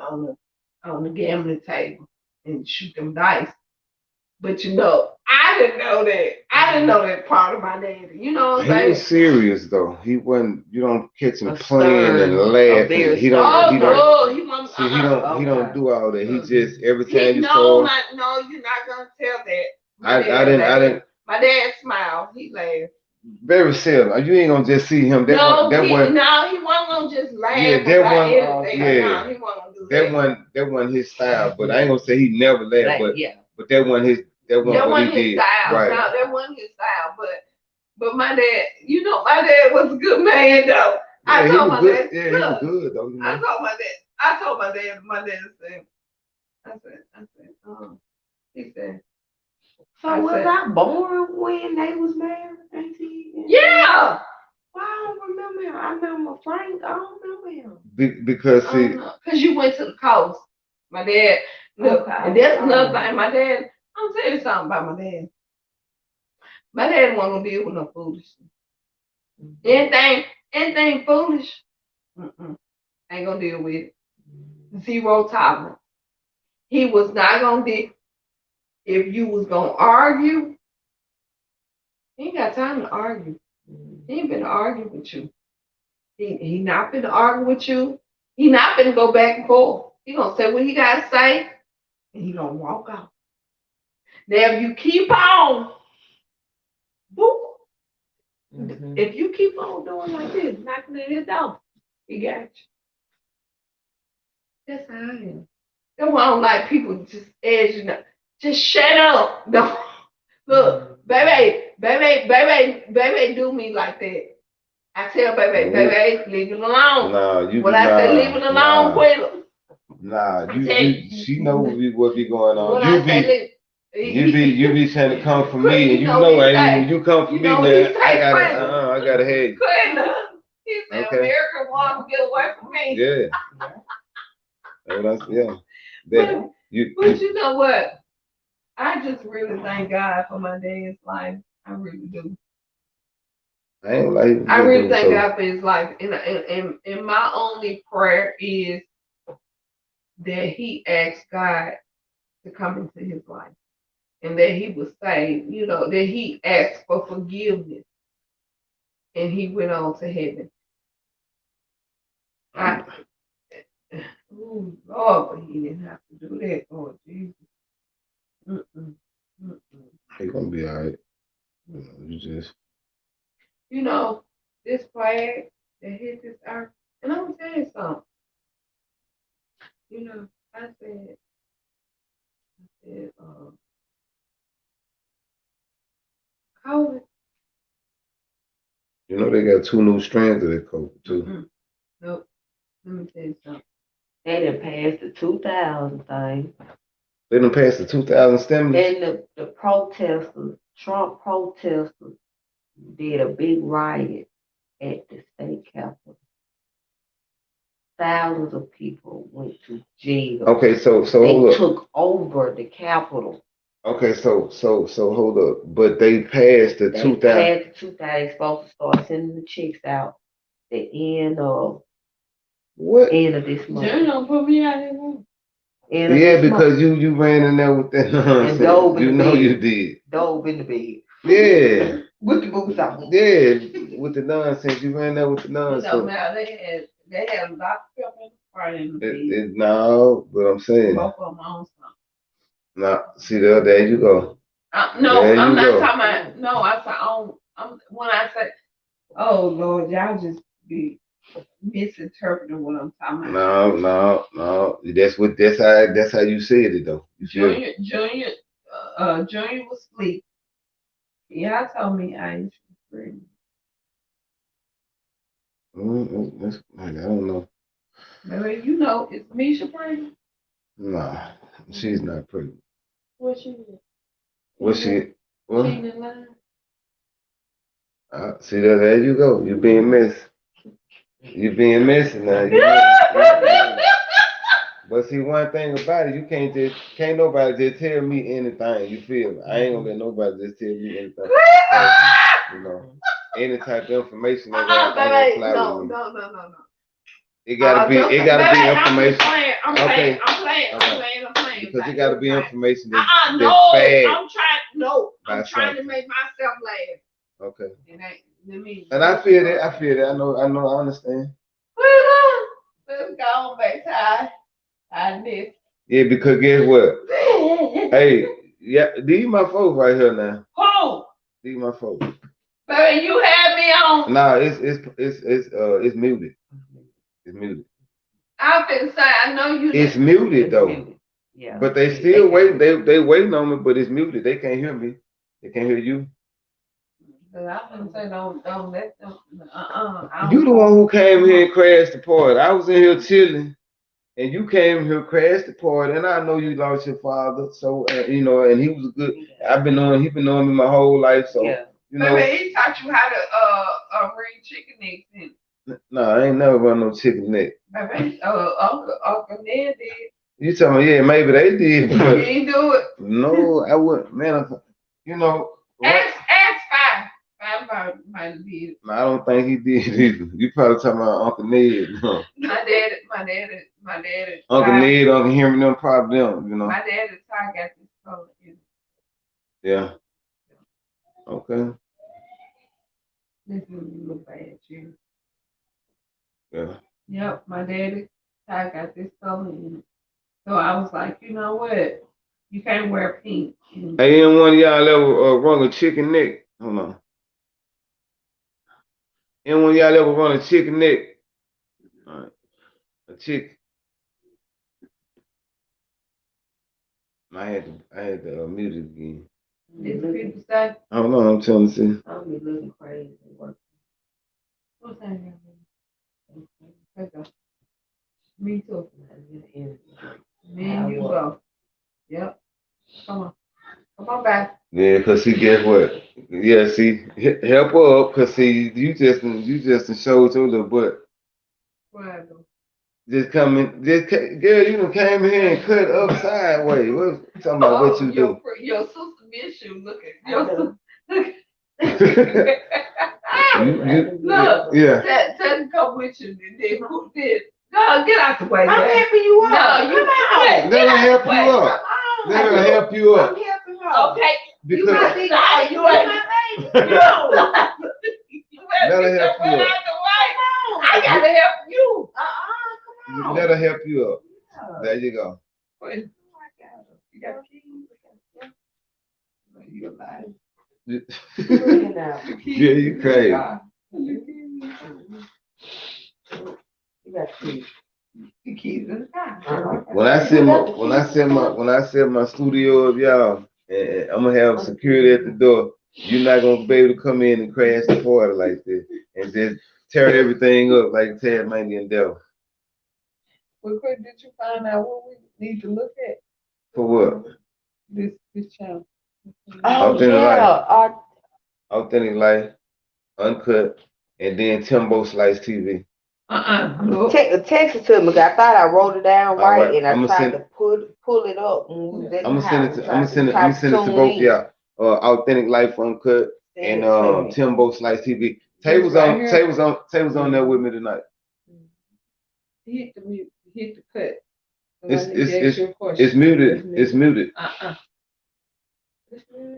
on the gambling table and shoot them dice. But I didn't know that. I didn't know that part of my daddy. You know what I'm He saying? was serious though. He wasn't. You don't catch him A playing stern, and a laughing. very He don't. Oh He don't. no, he wasn't. See, he don't. He don't do all that. He just every time you No, saw him. no, you're not gonna tell that. I didn't. My dad smiled. He laughed. Very seldom. You ain't gonna just see him. That He wasn't gonna just laugh. Yeah, that about one. anything. Yeah, No, he wasn't gonna do that. That wasn't his style. But I ain't gonna say he never laughed. But yeah. but that wasn't his. That wasn't what he his did. style. Right. No, that wasn't his style. But my dad, my dad was a good man though. Yeah, he was good. Dad, Yeah, he was good though. You know. I told my dad said, he said, So was I born when they was married, Auntie? yeah. Well, I don't remember him. I remember Frank. I don't remember him. Because see, Because you went to the coast. My dad, look, and that's another thing. My dad, I'm telling you something about my dad. My dad wasn't gonna deal with no foolishness. Anything foolish, ain't gonna deal with it. Zero tolerance. He was not gonna deal. If you was gonna argue, he ain't got time to argue. He ain't been arguing with you. He not been argue with you. He not been go back and forth. He gonna say what he gotta say, and he gonna walk out. Now if you keep on, boop. If you keep on doing like this, knocking at his door, he got you. That's how I am. That's why I don't like people just just shut up. No, look, baby, do me like that. I tell baby, leave it alone. Nah, I say leave it alone, Quilla. Nah, she know what be going on. When I say You be trying to come for me, and when you come for me, man, I gotta hate. Quilla. He said, America wants to get away from me. Yeah. Yeah. But you know what? I just really thank God for my dad's life. I really do. I really thank God for his life. And my only prayer is that he asked God to come into his life. And that he was saved, that he asked for forgiveness. And he went on to heaven. Oh, Lord, but he didn't have to do that. Oh, Jesus. He's gonna be all right. This plague that hit this earth, and I'm gonna tell you something. I said, COVID. They got 2 new strands of that COVID too. Nope. Let me tell you something. They done passed the 2000 thing. They done passed the 2000 stimulus. And the protesters, Trump protesters, did a big riot at the state capitol. Thousands of people went to jail. Okay, so They hold up. took over the capitol. Okay, so hold up. But they passed the They 2000. passed the 2000. They supposed to start sending the checks out the What? end of this month. Junior put me out here. End of Yeah, this month. because you ran in there with that And nonsense. Dove in You the know bed. you did. Dove in the bed. Yeah. With the boots on. Yeah, with the nonsense. You ran there with the You know, nonsense. now they had a lot of pepper in the fire in the bed. No, but I'm saying. Both of them on something. No, see there you go. No, There I'm you not go. talking about. No, I said when I say, oh Lord, y'all just be misinterpreting what I'm talking about. No. That's how you said it though. You feel me? Junior was asleep. Y'all told me I ain't pregnant. I don't know. Baby, you know, is Misha pregnant? Nah, she's not pregnant. What she is? What she? What? Cheating in line? See there you go. You being messy. You being messy now. You messy. But see, one thing about it, can't nobody just tell me anything. You feel me? I ain't gonna let nobody just tell me anything. So, you know, any type of information that ain't gonna fly with me. No. It gotta be information. I'm playing. Because it gotta be information that's no, bad. I'm trying to make myself laugh. Okay. And I feel that. I know. I understand. Let's go back to I miss. Yeah, because guess what? Hey, yeah, these my folks right here now. Who? These my folks. Baby, you had me on. Nah, it's muted. It's muted. I'm finna say, I know you. It's muted though. Muted. Yeah. But they still waiting. They waiting on me, but it's muted. They can't hear me. They can't hear you. I'm finna say, don't let them. You the one who came here and crashed the party. I was in here chilling, and you came here, crashed the party, and I know you lost your father. So you know, and he was good. He been knowing me my whole life. So you know. Baby, he taught you how to bring chicken necks in. No, I ain't never run no chicken neck. Baby, Uncle Ned did. You tell me, yeah, maybe they did. But he ain't do it. No, I wouldn't. Man, you know. Ask Five might have did. No, I don't think he did either. You probably talking about Uncle Ned. Huh? My daddy. Uncle Ned, Uncle Henry, them probably them, you know. My daddy got this color in. Yeah. Okay. This is look bad, you. Yeah. Yep, my daddy got this color in it. So I was like, you know what? You can't wear pink. Hey, ain't one of y'all ever run a chicken neck? Hold on. Ain't one of y'all ever run a chicken neck? All right. A chicken. I had to mute it again. Did people say? I don't know. I'm trying to see. I'll be looking crazy. What's that? Me too. Me and you go. Yep. Come on back. Yeah, cause see, guess what? Yeah, see, help her up, cause see, you just showed your little butt. Whatever. Just girl, you done came here and cut up sideways. What you talking about? What you do? Your sister miss you. Look at your sister. Look, yeah. Tell come with you. Then no, get out the way. I'm helping you up. No, you let her help you up. Let her help you up. I'm helping her. Okay. Because you ain't my baby. No. Let her help you up. I gotta help you. Come on. Let her help you up. Yeah. There you go. You got keys? You alive. Yeah, you crazy. You got keys. The keys in the car. When I set my studio up, y'all, and I'm gonna have security at the door, you're not gonna be able to come in and crash the party like this and just tear everything up like Tasmanian devil. Well, quick, did you find out what we need to look at? For what? This channel. Oh Authentic yeah, Life, Authentic Life, Uncut, and then Timbo Slice TV. Look. text it to me. 'Cause I thought I wrote it down All right, right, and I I'm gonna tried send. to pull it up when we was at I'm the gonna send it house. to. I'm gonna send it to Tune both of in. y'all. Authentic Life Uncut Send and it to me. Timbo Slice TV. Tay This was right on. here. Tay was on there with me tonight. Hit the mute. Hit the cut. It's I need to ask you a question. it's muted. It's muted.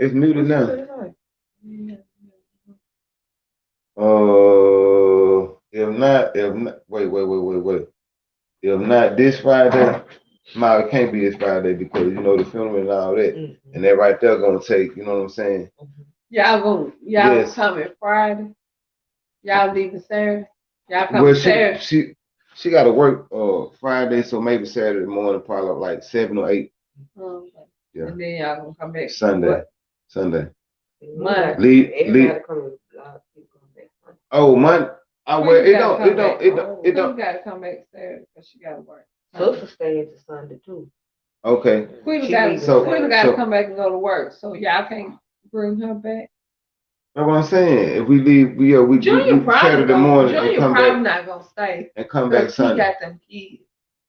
It's muted now. If not, wait. If not this Friday, no, it can't be this Friday because you know the funeral and all that, and that right there gonna take. You know what I'm saying? Y'all Yes. coming Friday? Y'all leaving Saturday? Y'all coming Well, Saturday? she got to work Friday, so maybe Saturday morning, probably like 7 or 8. Okay. Yeah. And then y'all gonna come back Sunday. what? Sunday. Monday. Everybody come. Oh, Monday. Oh, well, it don't. Gotta come back Saturday because she gotta work. Sister stays to Sunday too. Okay. Quita She gotta, leaving Saturday. gotta come back and go to work, so y'all can't bring her back. That's what I'm saying. If we leave, we Junior probably Saturday morning and Junior come probably back not gonna stay and come back because he Sunday. got them kids,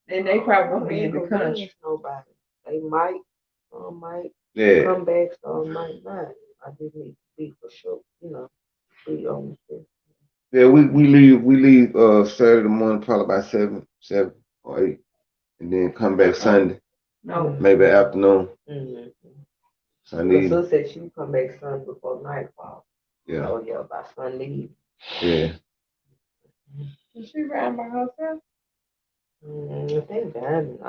and they probably gonna be in the country. Nobody. They might. Some might Yeah. come back. Some might not. I just need to be for sure. You know, be on the. Yeah, we leave Saturday morning probably by 7 or 8, and then come back Sunday. No. Maybe afternoon. Mm-hmm. Sunday. Sister said she would come back Sunday before nightfall. Yeah. Oh yeah, by Sunday. Yeah. Is she riding by herself? I think Diamond.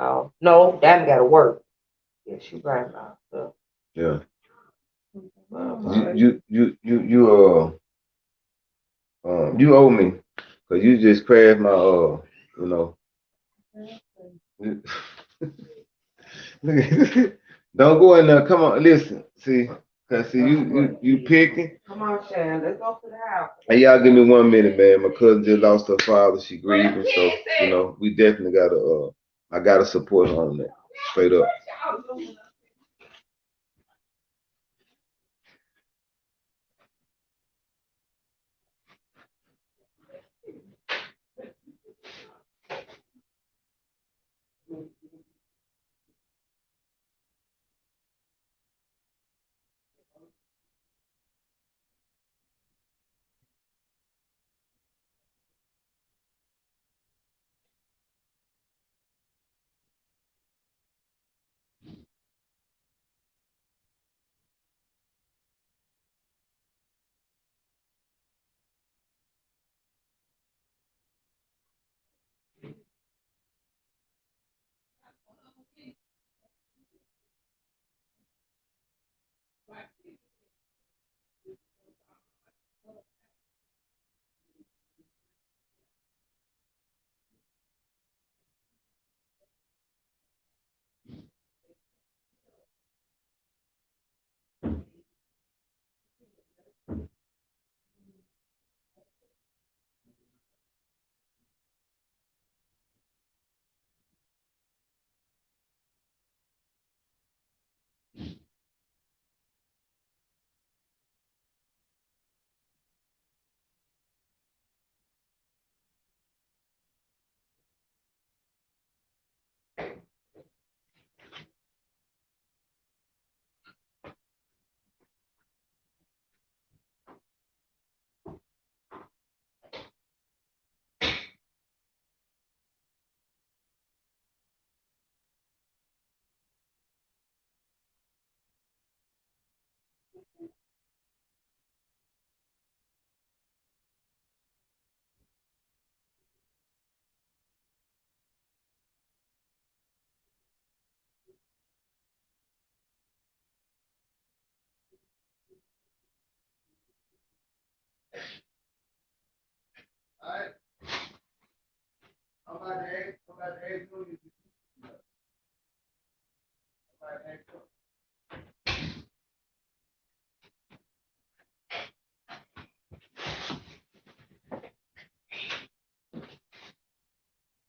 No, Diamond got to work. Yeah, she riding by herself. Yeah. Oh, You owe me because you just crashed my Don't go in there. Come on, listen. See, cause see you picking. Come on, Shan. Let's go to the house. Hey, y'all give me 1 minute, man. My cousin just lost her father. She grieving, so we definitely gotta. I gotta support her on that. Straight up.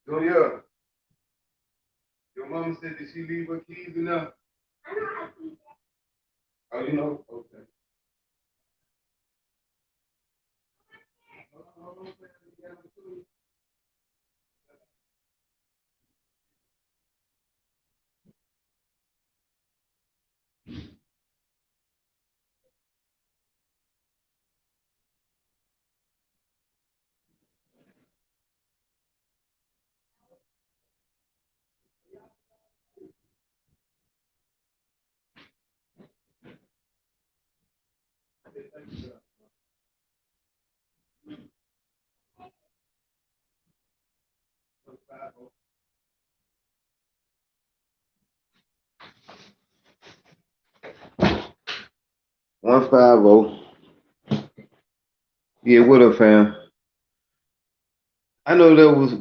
Junior, your mama mama said that she leave her keys enough. Oh, you know? Okay. 150. Yeah, what up, fam? I know that was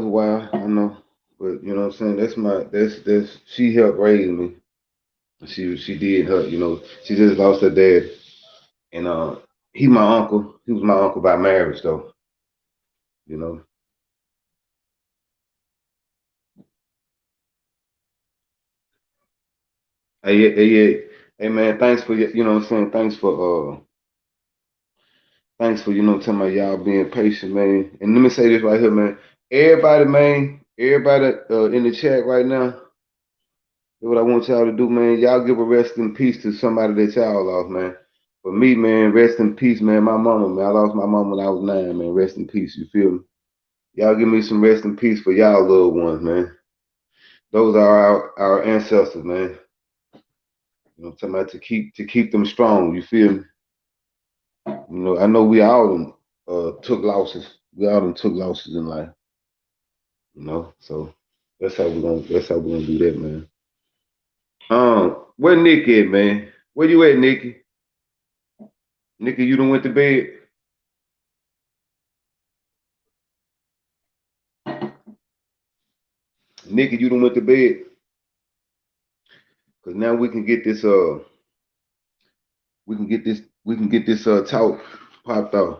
wild. I know, but you know what I'm saying. That's she helped raise me. She did her. You know, she just lost her dad, and he my uncle. He was my uncle by marriage, though. You know. Hey, yeah, hey, yeah. Hey, man. Thanks for you know what I'm saying. Thanks for telling me y'all being patient, man. And let me say this right here, man. Everybody, man. Everybody in the chat right now. What I want y'all to do, man, y'all give a rest in peace to somebody that y'all lost, man. For me, man, rest in peace, man. My mama, man. I lost my mama when I was 9, man. Rest in peace. You feel me? Y'all give me some rest in peace for y'all loved ones, man. Those are our ancestors, man. You know, what I'm talking about to keep them strong. You feel me? You know, I know we all done, took losses. We all done took losses in life. You know, so that's how we're gonna do that, man. Where Nick at, man? Where you at, Nikki? Nikki, you done went to bed? Nikki, you done went to bed? Cause now we can get this talk popped off.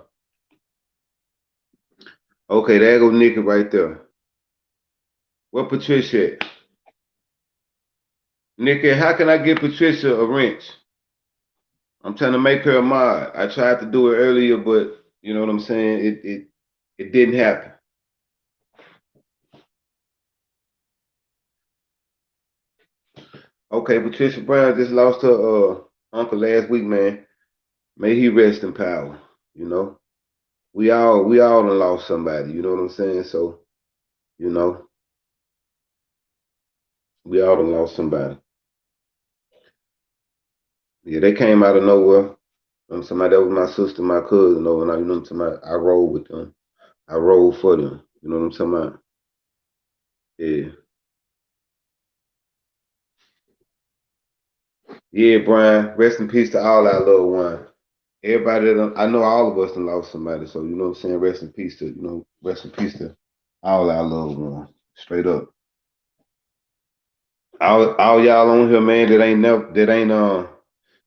Okay, there go Nikki right there. What Patricia at? Nikki, how can I get Patricia a wrench? I'm trying to make her a mod. I tried to do it earlier, but you know what I'm saying? It didn't happen. Okay, Patricia Brown just lost her uncle last week, man. May he rest in power. You know, we all done lost somebody. You know what I'm saying? So you know, we all done lost somebody. Yeah, they came out of nowhere. Somebody that was my sister, my cousin, though, and what I'm talking about, I rolled with them. I rolled for them. You know what I'm talking about? Yeah. Yeah, Brian. Rest in peace to all our loved ones. Everybody I know all of us done lost somebody. So you know what I'm saying? Rest in peace to all our loved ones. Straight up. All y'all on here, man, that ain't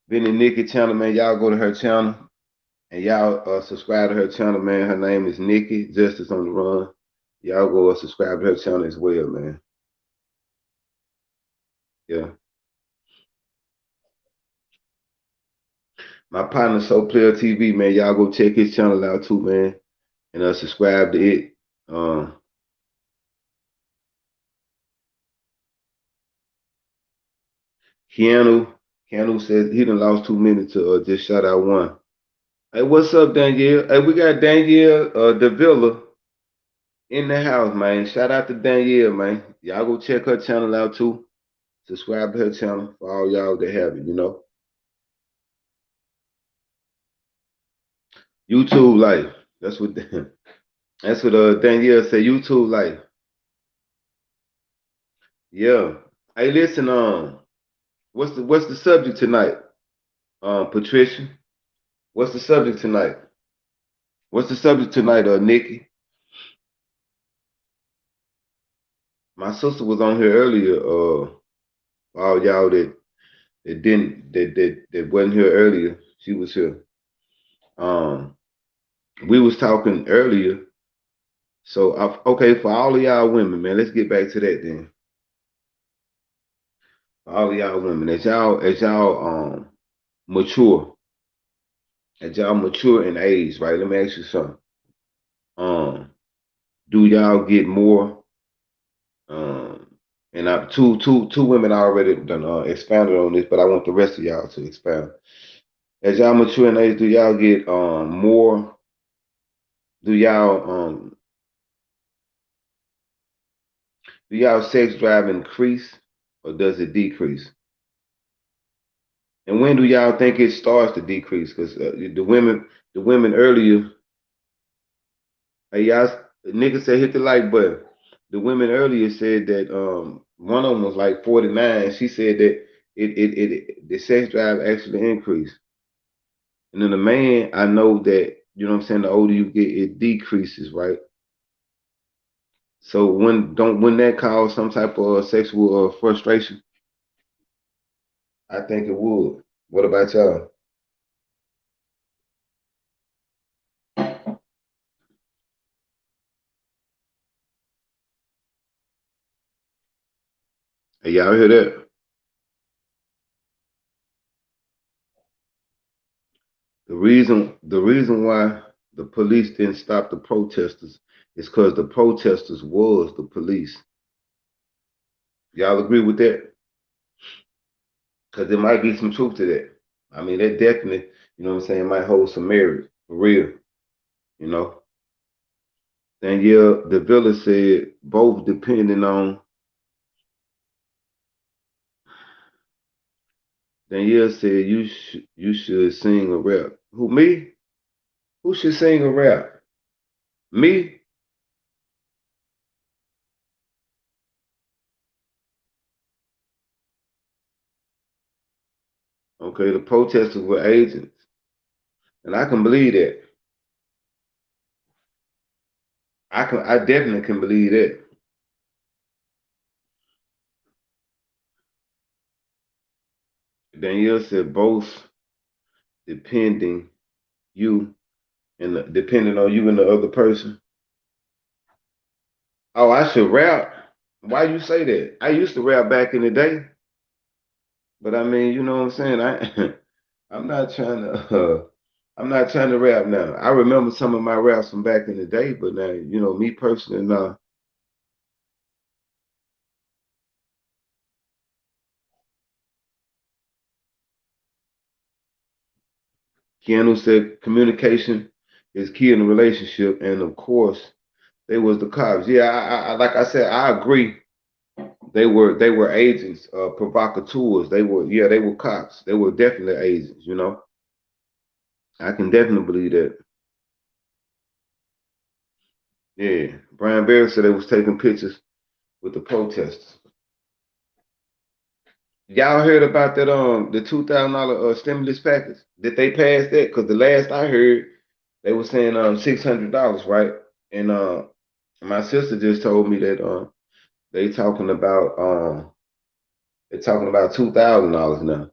been in Nikki channel, man. Y'all go to her channel and y'all subscribe to her channel, man. Her name is Nikki Justice on the Run. Y'all go subscribe to her channel as well, man. Yeah. My partner So Player TV, man. Y'all go check his channel out too, man. And subscribe to it. Keanu, Keanu said he done lost 2 minutes to just shout out one. Hey, what's up, Danielle? Hey, we got Danielle Davila in the house, man. Shout out to Danielle, man. Y'all go check her channel out too. Subscribe to her channel for all y'all that have it, YouTube life. That's what Danielle said. YouTube life. Yeah. Hey, listen, what's the subject tonight? Patricia. What's the subject tonight? What's the subject tonight, Nikki? My sister was on here earlier, all y'all that wasn't here earlier. She was here. Um, we was talking earlier. So okay, for all of y'all women, man, let's get back to that then. all of y'all women, as y'all mature, as y'all mature in age, right? Let me ask you something. Um, do y'all get more? Um, and two women already done expounded on this, but I want the rest of y'all to expound. As y'all mature in age, do y'all get more? Do y'all do y'all sex drive increase or does it decrease? And when do y'all think it starts to decrease? Because the women earlier, hey y'all, nigga said hit the like button. The women earlier said that one of them was like 49. She said that the sex drive actually increased. And then the man, I know that you know what I'm saying. The older you get, it decreases, right? So when that cause some type of sexual frustration? I think it would. What about y'all? Hey, y'all hear that? The reason why the police didn't stop the protesters is because the protesters was the police. Y'all agree with that? Because there might be some truth to that. I mean, that definitely, you know what I'm saying, might hold some merit for real. You know. Danielle the village said both depending on. Danielle said you should sing a rap. Who me? Who should sing a rap? Me? Okay, the protesters were agents, and I can believe that. I definitely can believe that. Danielle said both depending you depending on you and the other person. Oh, I should rap. Why you say that? I used to rap back in the day, but I mean, you know what I'm saying. I'm not trying to. I'm not trying to rap now. I remember some of my raps from back in the day, but now, you know, me personally, nah. Keanu said communication is key in a relationship, and of course, they was the cops. Yeah, like I said, I agree. They were agents, provocateurs. They were cops. They were definitely agents. You know, I can definitely believe that. Yeah, Brian Barry said they was taking pictures with the protesters. Y'all heard about that the $2,000 stimulus package? Did they pass that? Because the last I heard, they were saying $600, right? And my sister just told me that they talking about $2,000 now.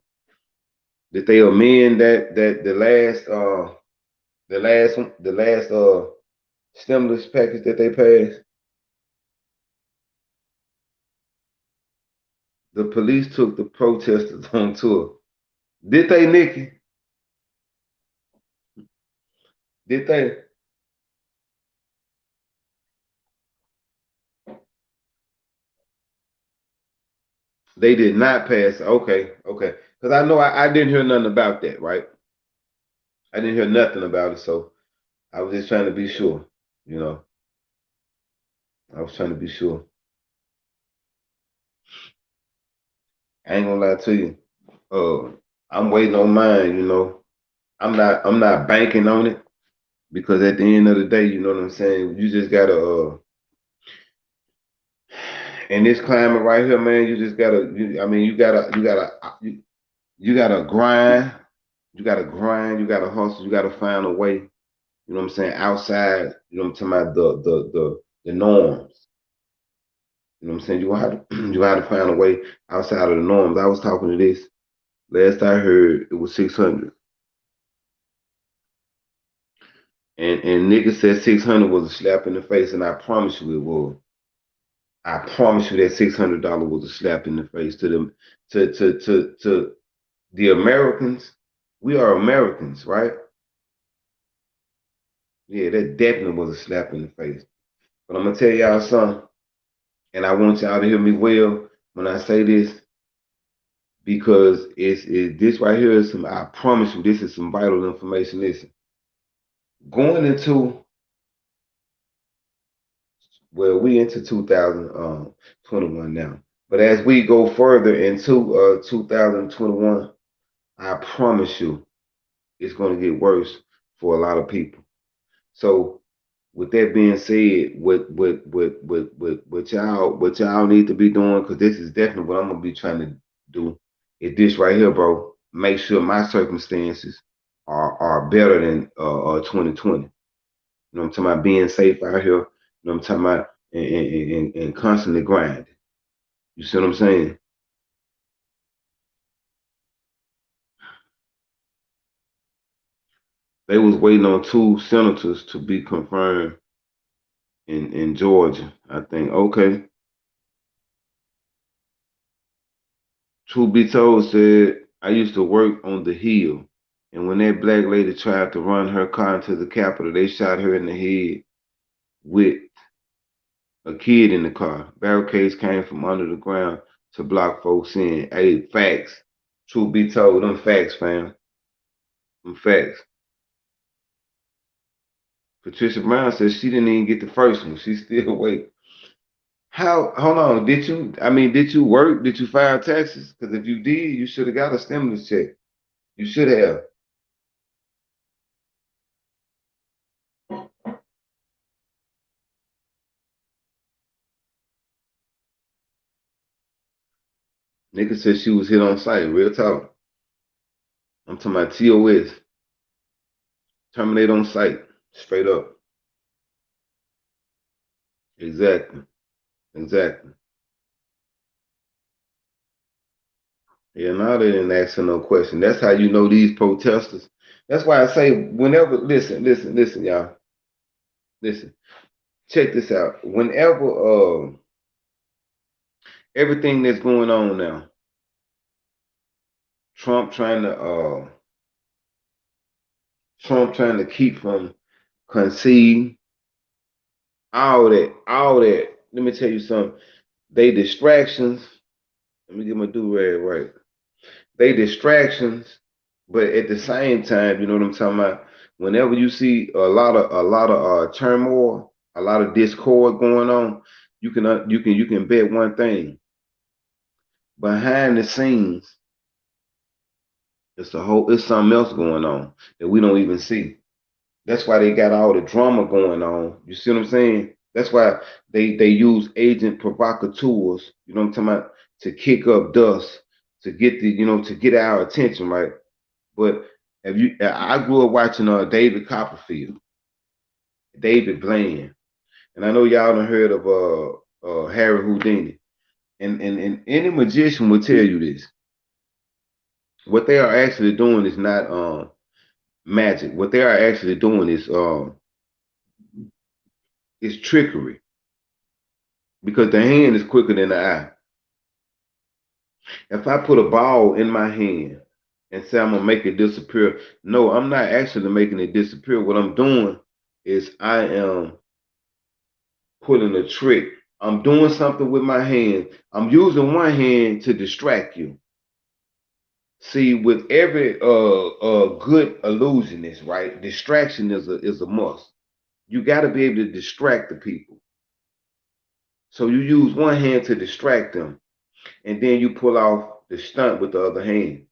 Did they amend that the last stimulus package that they passed? The police took the protesters on tour. Did they, Nikki? Did they? They did not pass. Okay, okay. Because I know I didn't hear nothing about that, right? I didn't hear nothing about it, so I was just trying to be sure. You know, I was trying to be sure. I ain't gonna lie to you. Uh, I'm waiting on mine. You know, I'm not banking on it because at the end of the day, you know what I'm saying. You just gotta in this climate right here, man. You just gotta. I mean, you gotta grind. You gotta grind. You gotta hustle. You gotta find a way. You know what I'm saying? Outside, you know what I'm talking about the norms. You know what I'm saying? You gotta find a way outside of the norms. I was talking to this last I heard it was 600, and niggas said 600 was a slap in the face, and I promise you it was. I promise you that $600 was a slap in the face to them, to the Americans. We are Americans, right? Yeah, that definitely was a slap in the face. But I'm gonna tell y'all something, and I want y'all to hear me well when I say this, because this right here is some. I promise you, this is some vital information. Listen, going into well, we into 2021 now, but as we go further into 2021, I promise you, it's going to get worse for a lot of people. So with that being said, what y'all need to be doing, because this is definitely what I'm gonna be trying to do, is this right here, bro. Make sure my circumstances are better than 2020. You know what I'm talking about? Being safe out here. You know what I'm talking about? And constantly grinding. You see what I'm saying? They was waiting on two senators to be confirmed in Georgia. I think, okay. Truth be told, said I used to work on the Hill, and when that black lady tried to run her car into the Capitol, they shot her in the head with a kid in the car. Barricades came from under the ground to block folks in. Hey, facts. Truth be told, them facts, fam. Them facts. Patricia Brown says she didn't even get the first one. She still wait. How? Hold on. Did you? I mean, did you work? Did you file taxes? Because if you did, you should have got a stimulus check. You should have. Nigga said she was hit on site. Real talk. I'm talking about TOS. Terminate on site. Straight up. Exactly. Exactly. Yeah, now they didn't ask her no question. That's how you know these protesters. That's why I say whenever listen, y'all. Listen. Check this out. Whenever everything that's going on now, Trump trying to keep from concede, all that. Let me tell you something. They distractions. Let me get my do rag right. They distractions, but at the same time, you know what I'm talking about. Whenever you see a lot of turmoil, a lot of discord going on, you can bet one thing. Behind the scenes, it's something else going on that we don't even see. That's why they got all the drama going on. You see what I'm saying? That's why they use agent provocateurs, you know what I'm talking about, to kick up dust, to get to get our attention, right? But if you I grew up watching David Copperfield, David Blaine, and I know y'all done heard of Harry Houdini. And any magician will tell you this. What they are actually doing is not magic. What they are actually doing is trickery, because the hand is quicker than the eye. If I put a ball in my hand and say I'm gonna make it disappear, no, I'm not actually making it disappear. What I'm doing is I am pulling a trick. I'm doing something with my hand. I'm using one hand to distract you. See, with every good illusionist, right? Distraction is a must. You got to be able to distract the people. So you use one hand to distract them, and then you pull off the stunt with the other hand.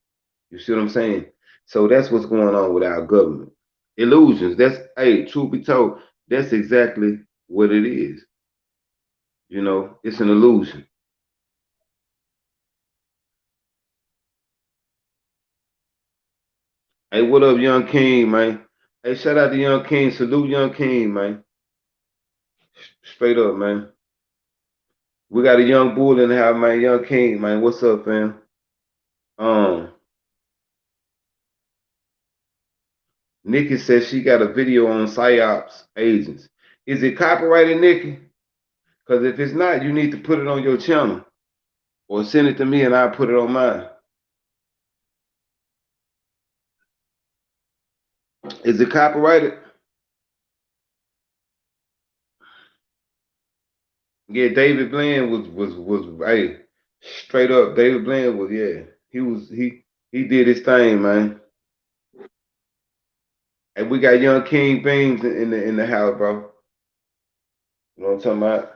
You see what I'm saying? So that's what's going on with our government. Illusions. Hey, truth be told, that's exactly what it is. It's an illusion. Hey, what up, Young King, man? Hey, shout out to Young King. Salute Young King, man. Straight up, man. We got a young bull in the house, man. Young King, man. What's up, fam? Um, Nikki says she got a video on PsyOps agents. Is it copyrighted, Nikki? Because if it's not, you need to put it on your channel or send it to me and I'll put it on mine. Is it copyrighted? Yeah, David Bland was hey, straight up. David Bland was, yeah. He did his thing, man. And we got young King Beans in the house, bro. You know what I'm talking about?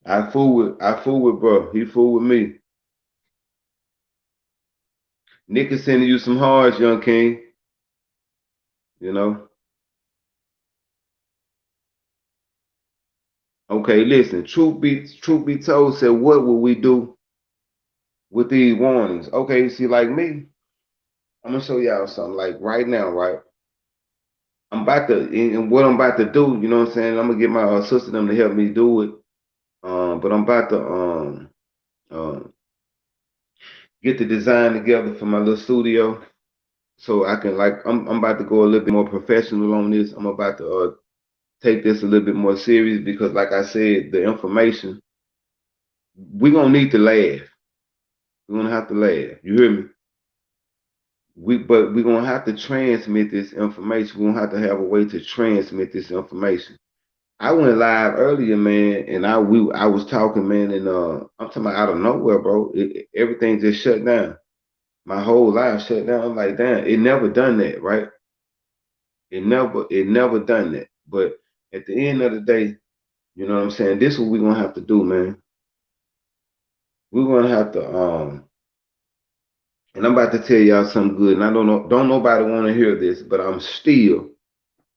I fool with bro. He fool with me. Nick is sending you some hearts, young King. You know. Okay, listen. Truth be told, said what would we do with these warnings? Okay, see, like me, I'm gonna show y'all something. Like right now, right? I'm about to, and what I'm about to do. You know what I'm saying? I'm gonna get my sister them to help me do it. But I'm about to get the design together for my little studio, so I can like I'm about to go a little bit more professional on this. I'm about to take this a little bit more serious because, like I said, the information we're gonna need to laugh. We're gonna have to laugh. You hear me? But we're gonna have to transmit this information. We're gonna have to have a way to transmit this information. I went live earlier, man, and I was talking, man, and I'm talking about out of nowhere, bro. Everything just shut down. My whole life shut down. I'm like, damn, it never done that, right? It never done that. But at the end of the day, you know what I'm saying? This is what we're gonna have to do, man. We're gonna have to and I'm about to tell y'all something good. And I don't nobody want to hear this, but I'm still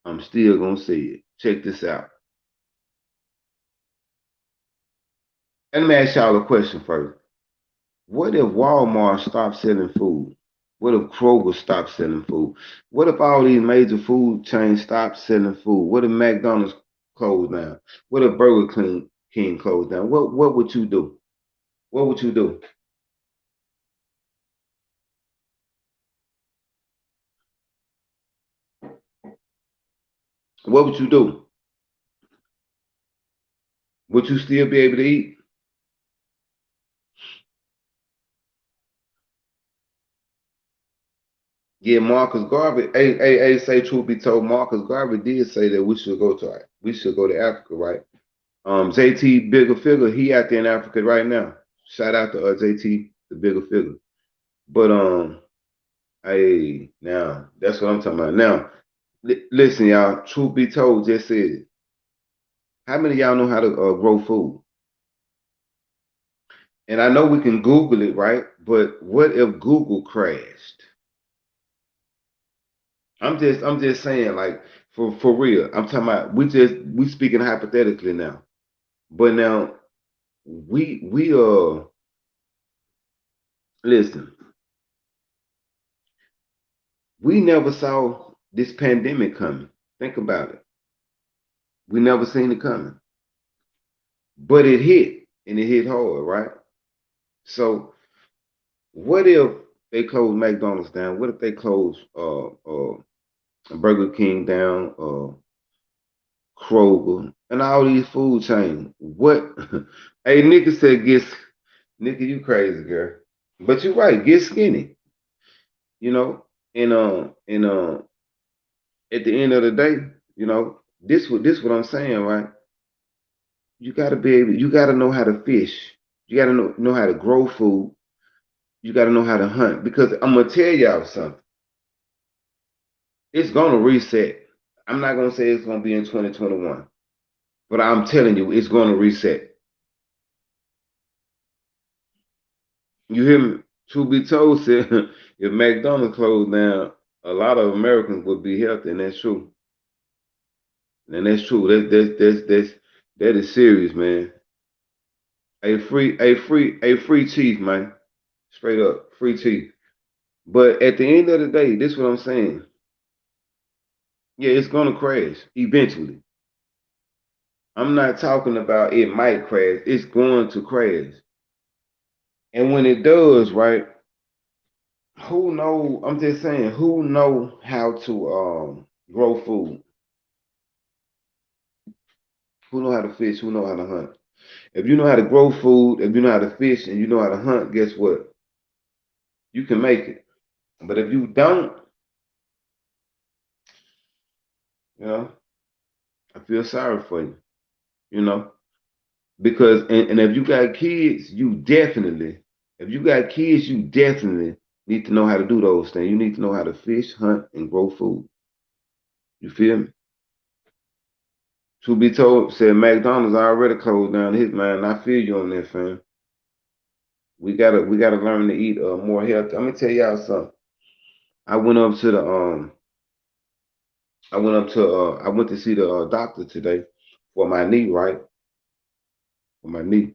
gonna say it. Check this out. And let me ask y'all a question first. What if Walmart stopped selling food? What if Kroger stopped selling food? What if all these major food chains stopped selling food? What if McDonald's closed down? What if King closed down? What would you do? What would you do? What would you do? Would you still be able to eat? Yeah, Marcus Garvey. Hey, say truth be told, Marcus Garvey did say that we should go to Africa, right? JT Bigger Figure, he out there in Africa right now. Shout out to JT the Bigger Figure. But hey, now that's what I'm talking about. Now, listen, y'all. Truth be told, just said, how many of y'all know how to grow food? And I know we can Google it, right? But what if Google crashed? I'm just saying, like for real. I'm talking about we speaking hypothetically now. But now we listen, we never saw this pandemic coming. Think about it. We never seen it coming. But it hit and it hit hard, right? So what if they close McDonald's down? What if they close Burger King down, Kroger, and all these food chains? What hey Nikki said get Nikki, you crazy girl. But you're right, get skinny, you know, and at the end of the day, you know, this what I'm saying, right? You gotta know how to fish. You gotta know how to grow food. You gotta know how to hunt. Because I'm gonna tell y'all something. It's gonna reset. I'm not gonna say it's gonna be in 2021, but I'm telling you, it's gonna reset. You hear me? Truth be told, said if McDonald's closed down, a lot of Americans would be healthy, and that's true. And that's true. That is serious, man. A free chief, man. Straight up, free chief. But at the end of the day, this is what I'm saying. Yeah, it's gonna crash eventually. I'm not talking about it might crash. It's going to crash. And when it does, right? Who know? I'm just saying, who know how to grow food? Who know how to fish? Who know how to hunt? If you know how to grow food, if you know how to fish, and you know how to hunt, guess what? You can make it. But if you don't, you know, I feel sorry for you. You know, because and if you got kids, if you got kids, you definitely need to know how to do those things. You need to know how to fish, hunt, and grow food. You feel me? To be told, said McDonald's already closed down his man. I feel you on that, fam. We gotta learn to eat more healthy. I'm gonna tell y'all something. I went up to the I went to see the doctor today for my knee, right? For my knee.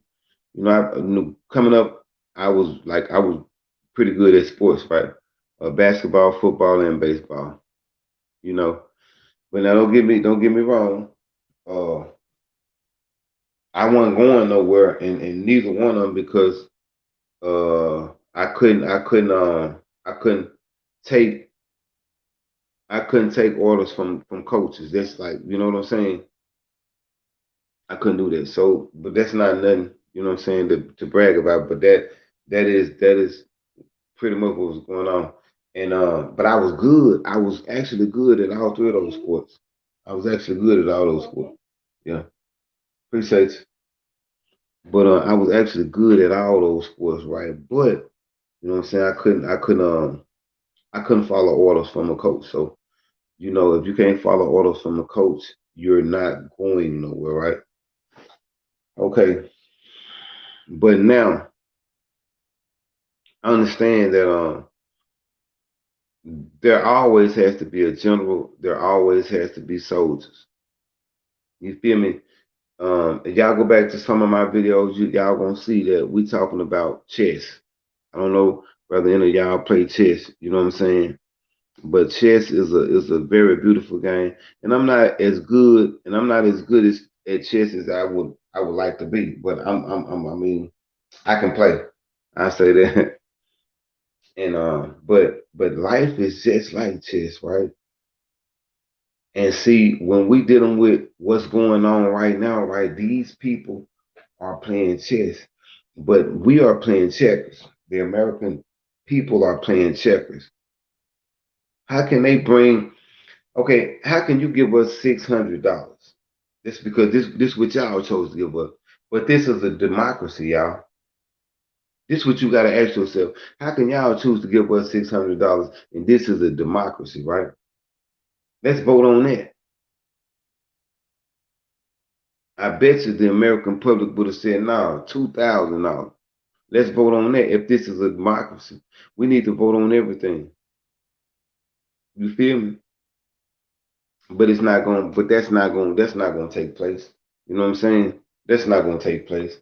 You know, coming up, I was pretty good at sports, right? Basketball, football, and baseball. You know, but now don't get me wrong. Uh, I wasn't going nowhere, and neither one of them because I couldn't take I couldn't take orders from coaches. That's like, you know what I'm saying? I couldn't do that. So, but that's not nothing, you know what I'm saying, to brag about. But that is pretty much what was going on. And but I was good. I was actually good at all three of those sports. I was actually good at all those sports. Yeah, appreciate you. But I was actually good at all those sports, right? But you know what I'm saying? I couldn't follow orders from a coach. So you know, if you can't follow orders from a coach, you're not going nowhere, right? Okay, but now I understand that there always has to be a general. There always has to be soldiers. You feel me? If y'all go back to some of my videos, y'all gonna see that we talking about chess. I don't know whether any of y'all play chess. You know what I'm saying? But chess is a very beautiful game, and I'm not as good as at chess as I would like to be. But I mean, I can play. I say that. And but life is just like chess, right? And see, when we dealing with what's going on right now, right? These people are playing chess, but we are playing checkers. The American people are playing checkers. How can they bring? Okay, how can you give us $600? This because this what y'all chose to give us. But this is a democracy, y'all. This what you gotta ask yourself. How can y'all choose to give us $600 and this is a democracy, right? Let's vote on that. I bet you the American public would have said, no, $2,000. Let's vote on that. If this is a democracy, we need to vote on everything. You feel me? But it's not going. But that's not going to take place. You know what I'm saying? That's not going to take place.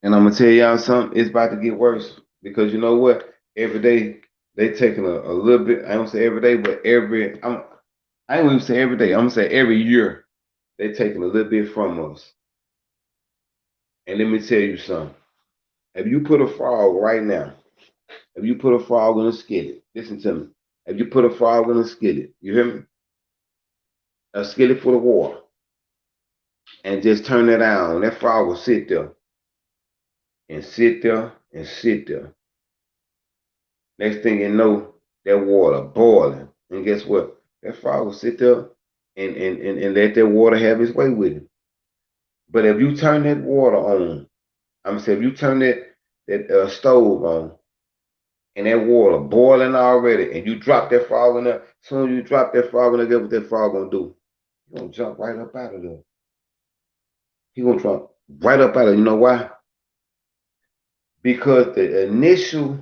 And I'm gonna tell y'all something. It's about to get worse because you know what? Every day they taking a little bit. I don't say every day, but I ain't even say every day. I'm gonna say every year they taking a little bit from us. And let me tell you something. If you put a frog right now, if you put a frog in a skillet, listen to me. If you put a frog in a skillet, you hear me? A skillet full of water, and just turn it on, that frog will sit there and sit there and sit there. Next thing you know, that water boiling. And guess what? That frog will sit there and let that water have its way with it. But if you turn that water on, I'm gonna say if you turn that stove on and that water boiling already, and you drop that frog in there, as soon as you drop that frog in there, guess what that frog gonna do? He gonna jump right up out of there. He gonna jump right up out of there. You know why? Because the initial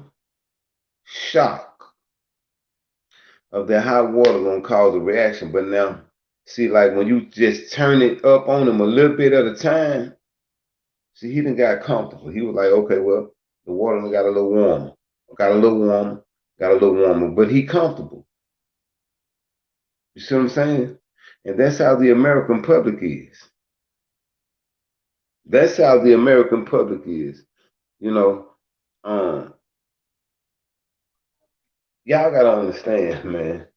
shock of that hot water gonna cause a reaction. But now, see, like when you just turn it up on him a little bit at a time, see, he done got comfortable. He was like, okay, well, the water done got a little warmer, got a little warmer, got a little warmer, but he comfortable. You see what I'm saying? And that's how the American public is. That's how the American public is. You know, um, y'all gotta understand, man.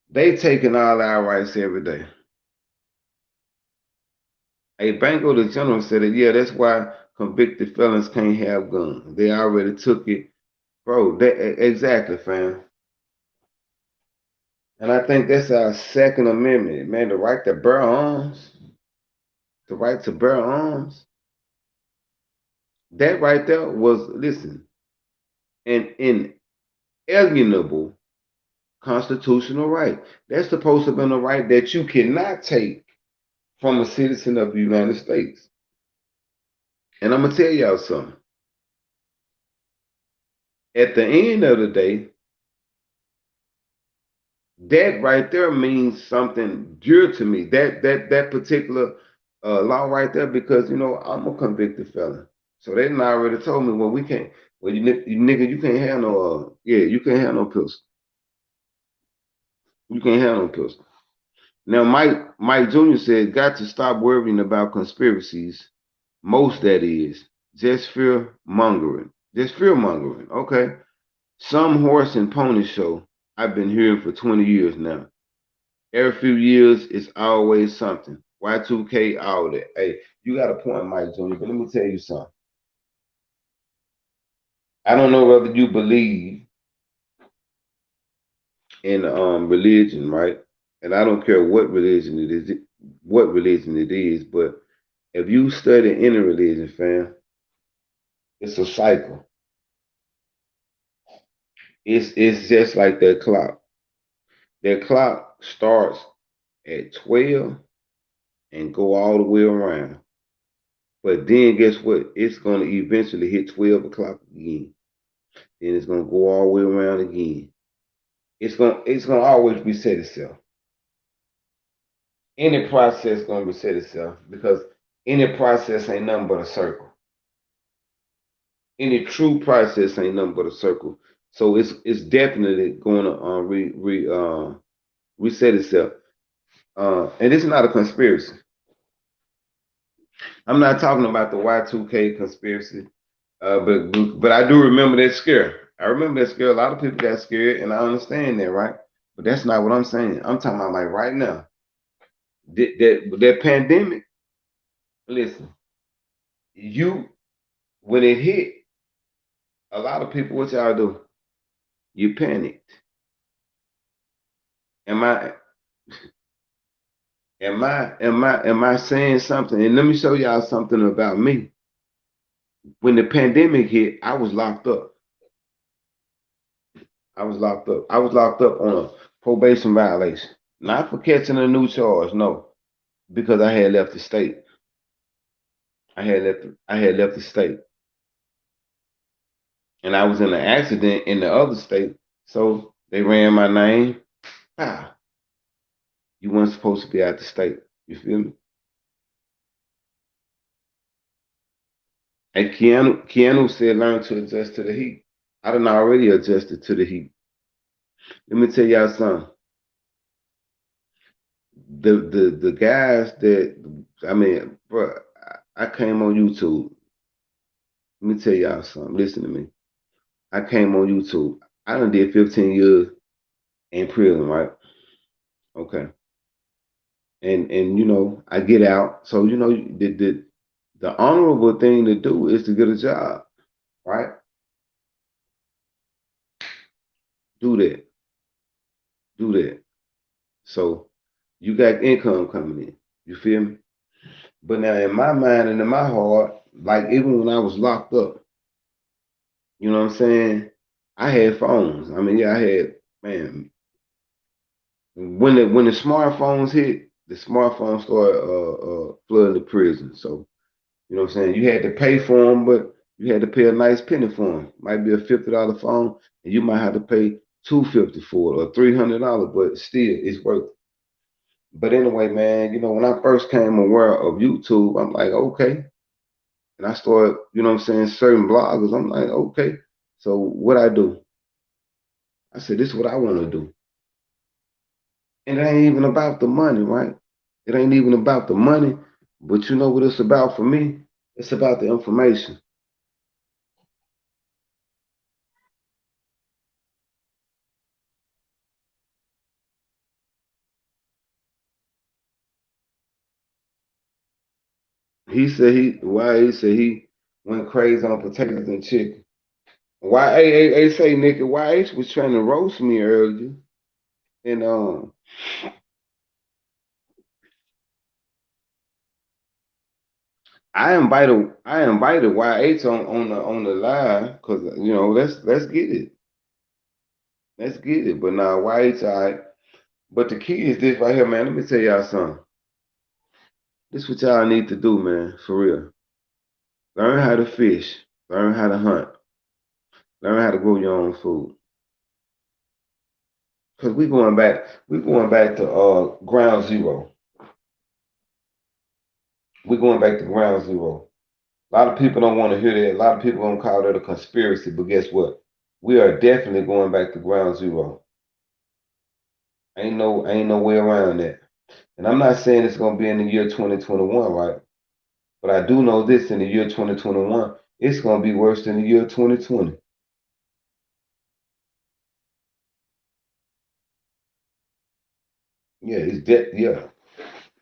They taking all our rights every day. A Bango the general said it. Yeah, that's why convicted felons can't have guns. They already took it, bro. Exactly, fam. And I think that's our Second Amendment, man. The right to bear arms, the right to bear arms. That right there was, listen, an inalienable constitutional right. That's supposed to be a right that you cannot take from a citizen of the United States. And I'm gonna tell y'all something. At the end of the day, that right there means something dear to me. That particular law right there, because I'm a convicted felon. So they done already told me, well, we can't. Well, you nigga, you can't have no. Yeah, you can't have no pistol. You can't have no pistol. Now, Mike Jr. said, got to stop worrying about conspiracies. Most that is just fear mongering. Just fear mongering. Okay. Some horse and pony show I've been hearing for 20 years now. Every few years, it's always something. Y2K, all that. Hey, you got a point, Mike Jr., but let me tell you something. I don't know whether you believe in religion, right? And I don't care what religion it is, but if you study any religion, fam, it's a cycle. It's just like that clock. That clock starts at 12 and go all the way around. But then guess what? It's gonna eventually hit 12 o'clock again. Then it's gonna go all the way around again. It's gonna always reset itself. Any process gonna reset itself because any process ain't nothing but a circle. Any true process ain't nothing but a circle. So it's definitely going to reset itself. And it's not a conspiracy. I'm not talking about the Y2K conspiracy, but I do remember that scare. I remember that scare. A lot of people got scared, and I understand that, right? But that's not what I'm saying. I'm talking about like right now. That pandemic. Listen, you when it hit, a lot of people, what y'all do? You panicked. Am I am I saying something? And let me show y'all something about me. When the pandemic hit, I was locked up. I was locked up. I was locked up on a probation violation. Not for catching a new charge, no. Because I had left the state. I had left the state. And I was in an accident in the other state. So they ran my name. Ah, you weren't supposed to be out the state. You feel me? And Keanu said learn to adjust to the heat. I done already adjusted to the heat. Let me tell y'all something. The guys that I mean, bro, I came on YouTube. Let me tell y'all something. Listen to me. I came on YouTube. I done did 15 years in prison, right? Okay. And I get out. So the honorable thing to do is to get a job, right? Do that. Do that. So you got income coming in. You feel me? But now in my mind and in my heart, like even when I was locked up, you know what I'm saying? I had phones. I mean, yeah, I had, man, when the smartphones hit, the smartphones started flooding the prison. So, you know what I'm saying? You had to pay for them, but you had to pay a nice penny for them. Might be a $50 phone, and you might have to pay $250 for it or $300, but still, it's worth it. But anyway, man, when I first came aware of YouTube, I'm like, okay. And I started, what I'm saying, certain bloggers. I'm like, okay. So what I do? I said, this is what I want to do. And it ain't even about the money, right? It ain't even about the money. But you know what it's about for me? It's about the information. he said he went crazy on potatoes and chicken. Why I say Nikki, YH was trying to roast me earlier. And I invited YH on the live because you know let's get it. Let's get it. But now YH all right. But the key is this right here, man. Let me tell y'all something. This what y'all need to do, man, for real. Learn how to fish, learn how to hunt, learn how to grow your own food. Cause we going back to ground zero. We're going back to ground zero. A lot of people don't want to hear that. A lot of people don't call that a conspiracy, but guess what? We are definitely going back to ground zero. Ain't no way around that. And I'm not saying it's gonna be in the year 2021, right? But I do know this in the year 2021, it's gonna be worse than the year 2020. Yeah, it's that yeah.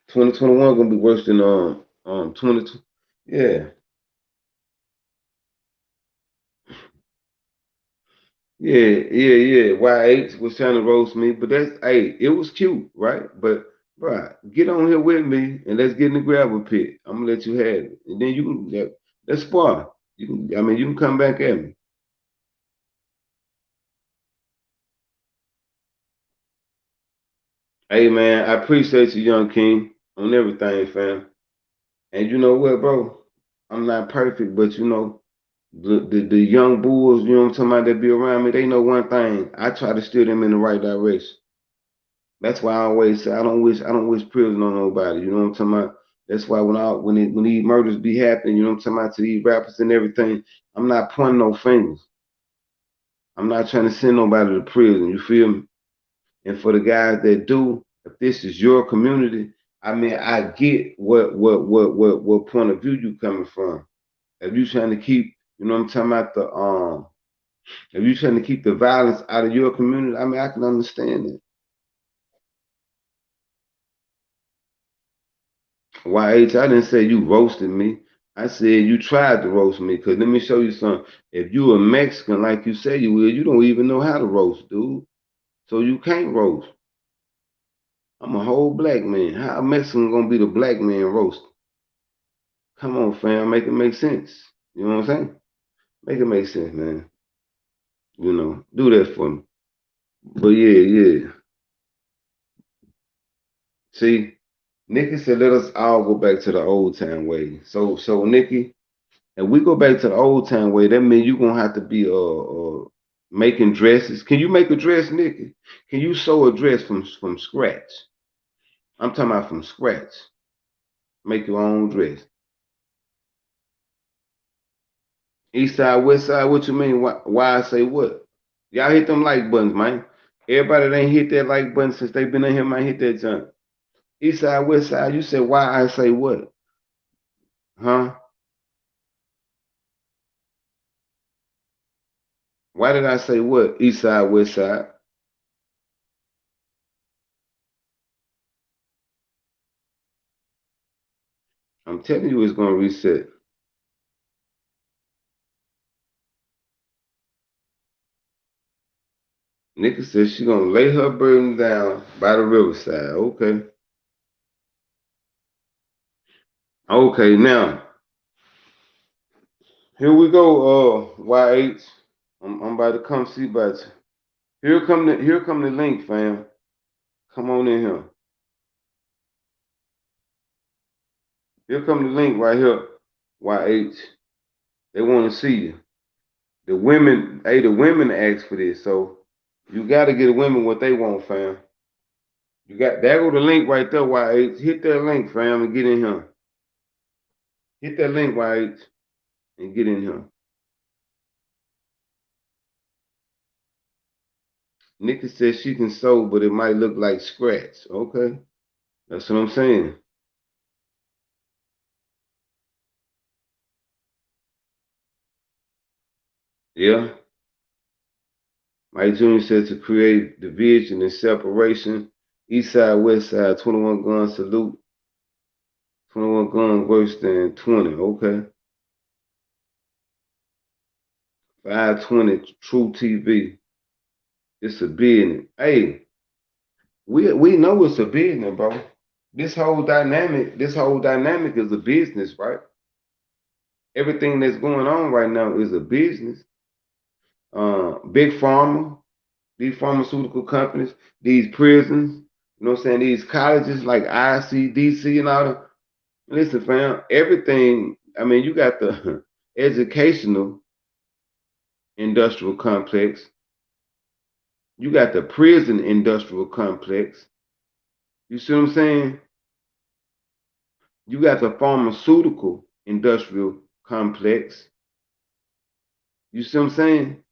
2021 gonna be worse than 2020. Yeah. Yeah. YH was trying to roast me, but that's hey, it was cute, right? But bro, get on here with me and let's get in the gravel pit. I'm gonna let you have it, and then you can let's spar. You can, I mean, you can come back at me. Hey man, I appreciate you, young king, on everything, fam. And you know what, bro? I'm not perfect, but you know, the young bulls, you know what I'm talking about, that be around me, they know one thing. I try to steer them in the right direction. That's why I always say I don't wish prison on nobody. You know what I'm talking about? That's why when these murders be happening, you know what I'm talking about, to these rappers and everything, I'm not pointing no fingers. I'm not trying to send nobody to prison. You feel me? And for the guys that do, if this is your community, I mean, I get what point of view you coming from. If you trying to keep, you know what I'm talking about, the if you trying to keep the violence out of your community, I mean, I can understand it. YH, I didn't say you roasted me. I said you tried to roast me. Cause let me show you something. If you a Mexican like you say you will, you don't even know how to roast, dude. So you can't roast. I'm a whole black man. How a Mexican gonna be the black man roast? Come on, fam, make it make sense. You know what I'm saying? Make it make sense, man. You know, do that for me. But yeah. See, Nikki said let us all go back to the old time way. So Nikki, if we go back to the old time way, that means you're gonna have to be making dresses. Can you make a dress, Nikki? Can you sew a dress from scratch? I'm talking about from scratch. Make your own dress. East side, west side, what you mean? Why I say what? Y'all hit them like buttons, man. Everybody that ain't hit that like button since they been in here, man, hit that junk. East side, west side, you said why I say what? Huh? Why did I say what? East side, west side. I'm telling you it's gonna reset. Nikki said she gonna lay her burden down by the riverside. Okay. Okay, now here we go, YH. I'm about to come see about you. Here come the link, fam. Come on in here. Here come the link right here, YH. They want to see you. The women asked for this, so you gotta get the women what they want, fam. You got there go the link right there, YH. Hit that link, fam, and get in here. Hit that link, YH, and get in here. Nikki says she can sew, but it might look like scratch. Okay, that's what I'm saying. Yeah. Mike Jr. said to create division and separation. East side, west side, 21 gun salute. 21 guns worse than 20. Okay. 520 True TV. It's a business. Hey, we know it's a business, bro. This whole dynamic is a business, right? Everything that's going on right now is a business. Big pharma, these pharmaceutical companies, these prisons, you know what I'm saying? These colleges like ICDC and all that. Listen, fam, everything, I mean, you got the educational industrial complex, you got the prison industrial complex. You see what I'm saying? You got the pharmaceutical industrial complex. You see what I'm saying?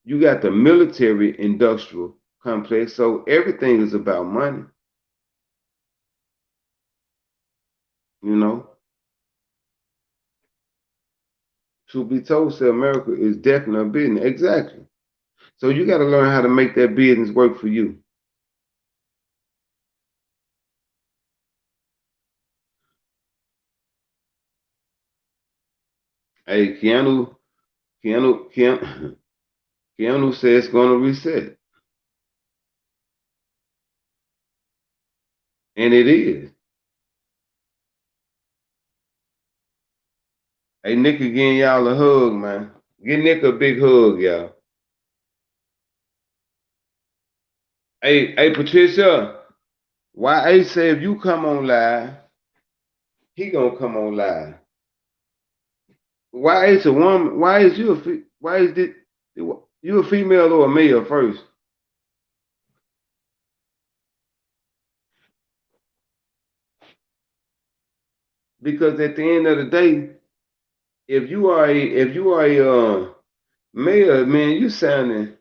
You got the military industrial complex. So everything is about money, you know. Truth be told, say America is definitely a business. Exactly. So you got to learn how to make that business work for you. Hey, Keanu, Keanu says it's going to reset. And it is. Hey, Nick again, y'all a hug, man. Give Nick a big hug, y'all. Hey, Patricia, why A say if you come on live, he gonna come on live. Why is a woman? Why is you why is it you a female or a male first? Because at the end of the day, if you are a male, man, you sounding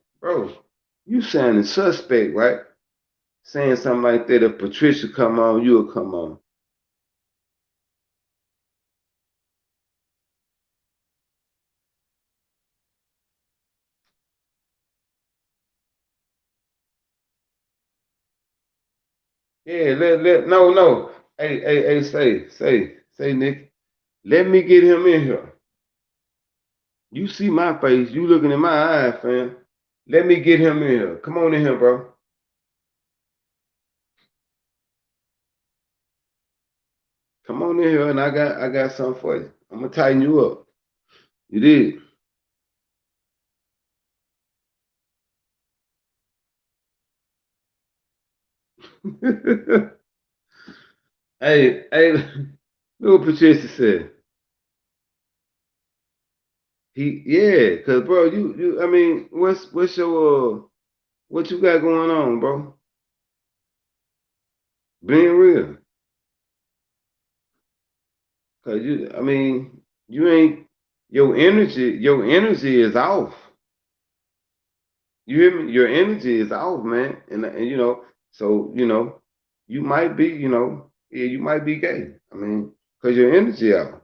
suspect, right? Saying something like that. If Patricia come on, you'll come on. Yeah, no. Hey, say, Nick, let me get him in here. You see my face, you looking in my eyes, fam. Let me get him in here. Come on in here, bro. Come on in here, and I got something for you. I'm gonna tighten you up. You did. Hey, look what Patricia said. Yeah, cause bro, I mean, what's your what you got going on, bro? Being real, cause I mean, you ain't your energy is off. You hear me? Your energy is off, man, and so you might be, yeah, you might be gay. I mean, cause your energy out.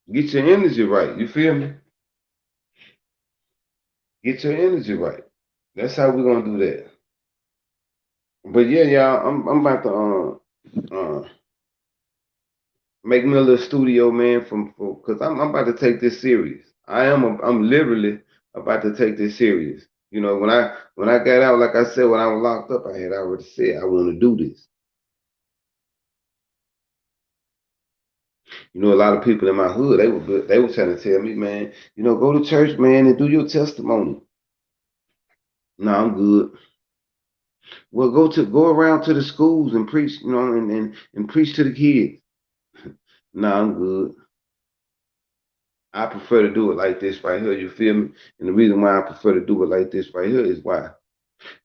Get your energy right. You feel me? Get your energy right. That's how we're gonna do that. But yeah, y'all, I'm about to make me a little studio, man, because I'm about to take this serious. I'm literally about to take this serious. You know, when I got out, like I said, when I was locked up, I had already said I want to do this. You know, a lot of people in my hood, they were trying to tell me, man, go to church, man, and do your testimony. No, I'm good. Well, go around to the schools and preach, and preach to the kids. No, I'm good. I prefer to do it like this right here. You feel me? And the reason why I prefer to do it like this right here is why.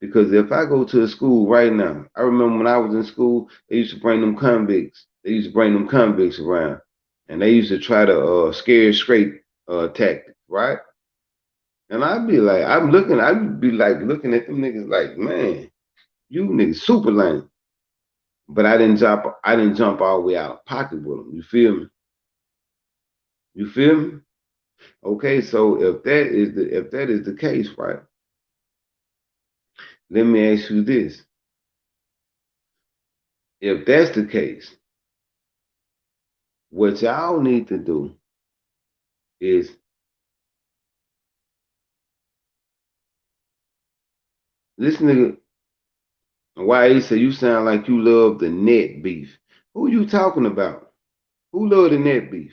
Because if I go to a school right now, I remember when I was in school, they used to bring them convicts. They used to bring them convicts around, and they used to try to scare straight tactics, right? And I'd be like looking at them niggas like, man, you niggas super lame. But I didn't jump all the way out of pocket with them. You feel me? You feel me? Okay, so if that is the case, right? Let me ask you this. if that's the case, what y'all need to do is this nigga why he say you sound like you love the net beef. Who you talking about? Who love the net beef?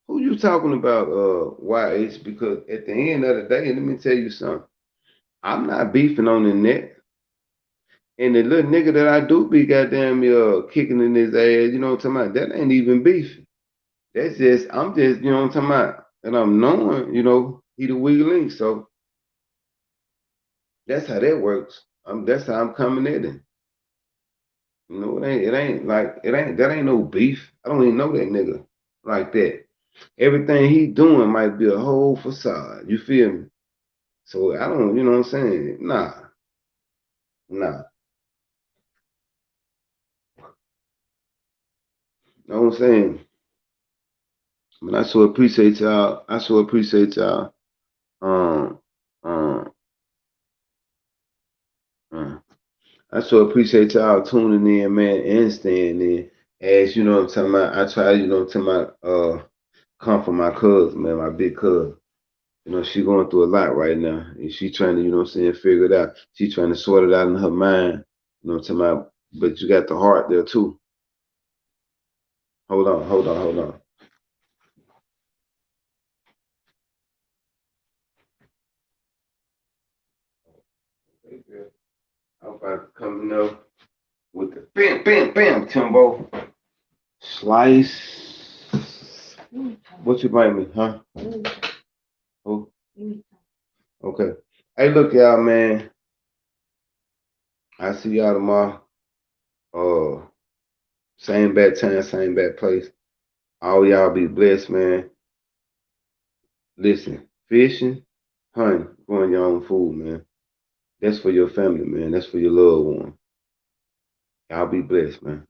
Who you talking about, YH? Because at the end of the day, let me tell you something. I'm not beefing on the net. And the little nigga that I do be goddamn kicking in his ass, you know what I'm talking about? That ain't even beefing. That's just I'm just, you know what I'm talking about? And I'm knowing, he the weak link. So that's how that works. That's how I'm coming at it. It ain't like that ain't no beef. I don't even know that nigga like that. Everything he doing might be a whole facade. You feel me? So I don't, you know what I'm saying? Nah, nah. You know what I'm saying? I mean, I so appreciate y'all. I so appreciate y'all. Um, um, I so appreciate y'all tuning in, man, and staying in. As you know what I'm talking about, I try, to my come for my cousin, man, my big cousin. She going through a lot right now. And she trying to, figure it out. She trying to sort it out in her mind. You know what I'm talking about? But you got the heart there too. Hold on, hold on, hold on. I'm about to come up with the bam, bam, bam, Timbo. Slice. What you bring me, huh? Oh, okay. Hey, look, y'all, man. I see y'all tomorrow. Uh, same bad time, same bad place. All y'all be blessed, man. Listen, fishing, hunting, growing your own food, man. That's for your family, man. That's for your loved one. Y'all be blessed, man.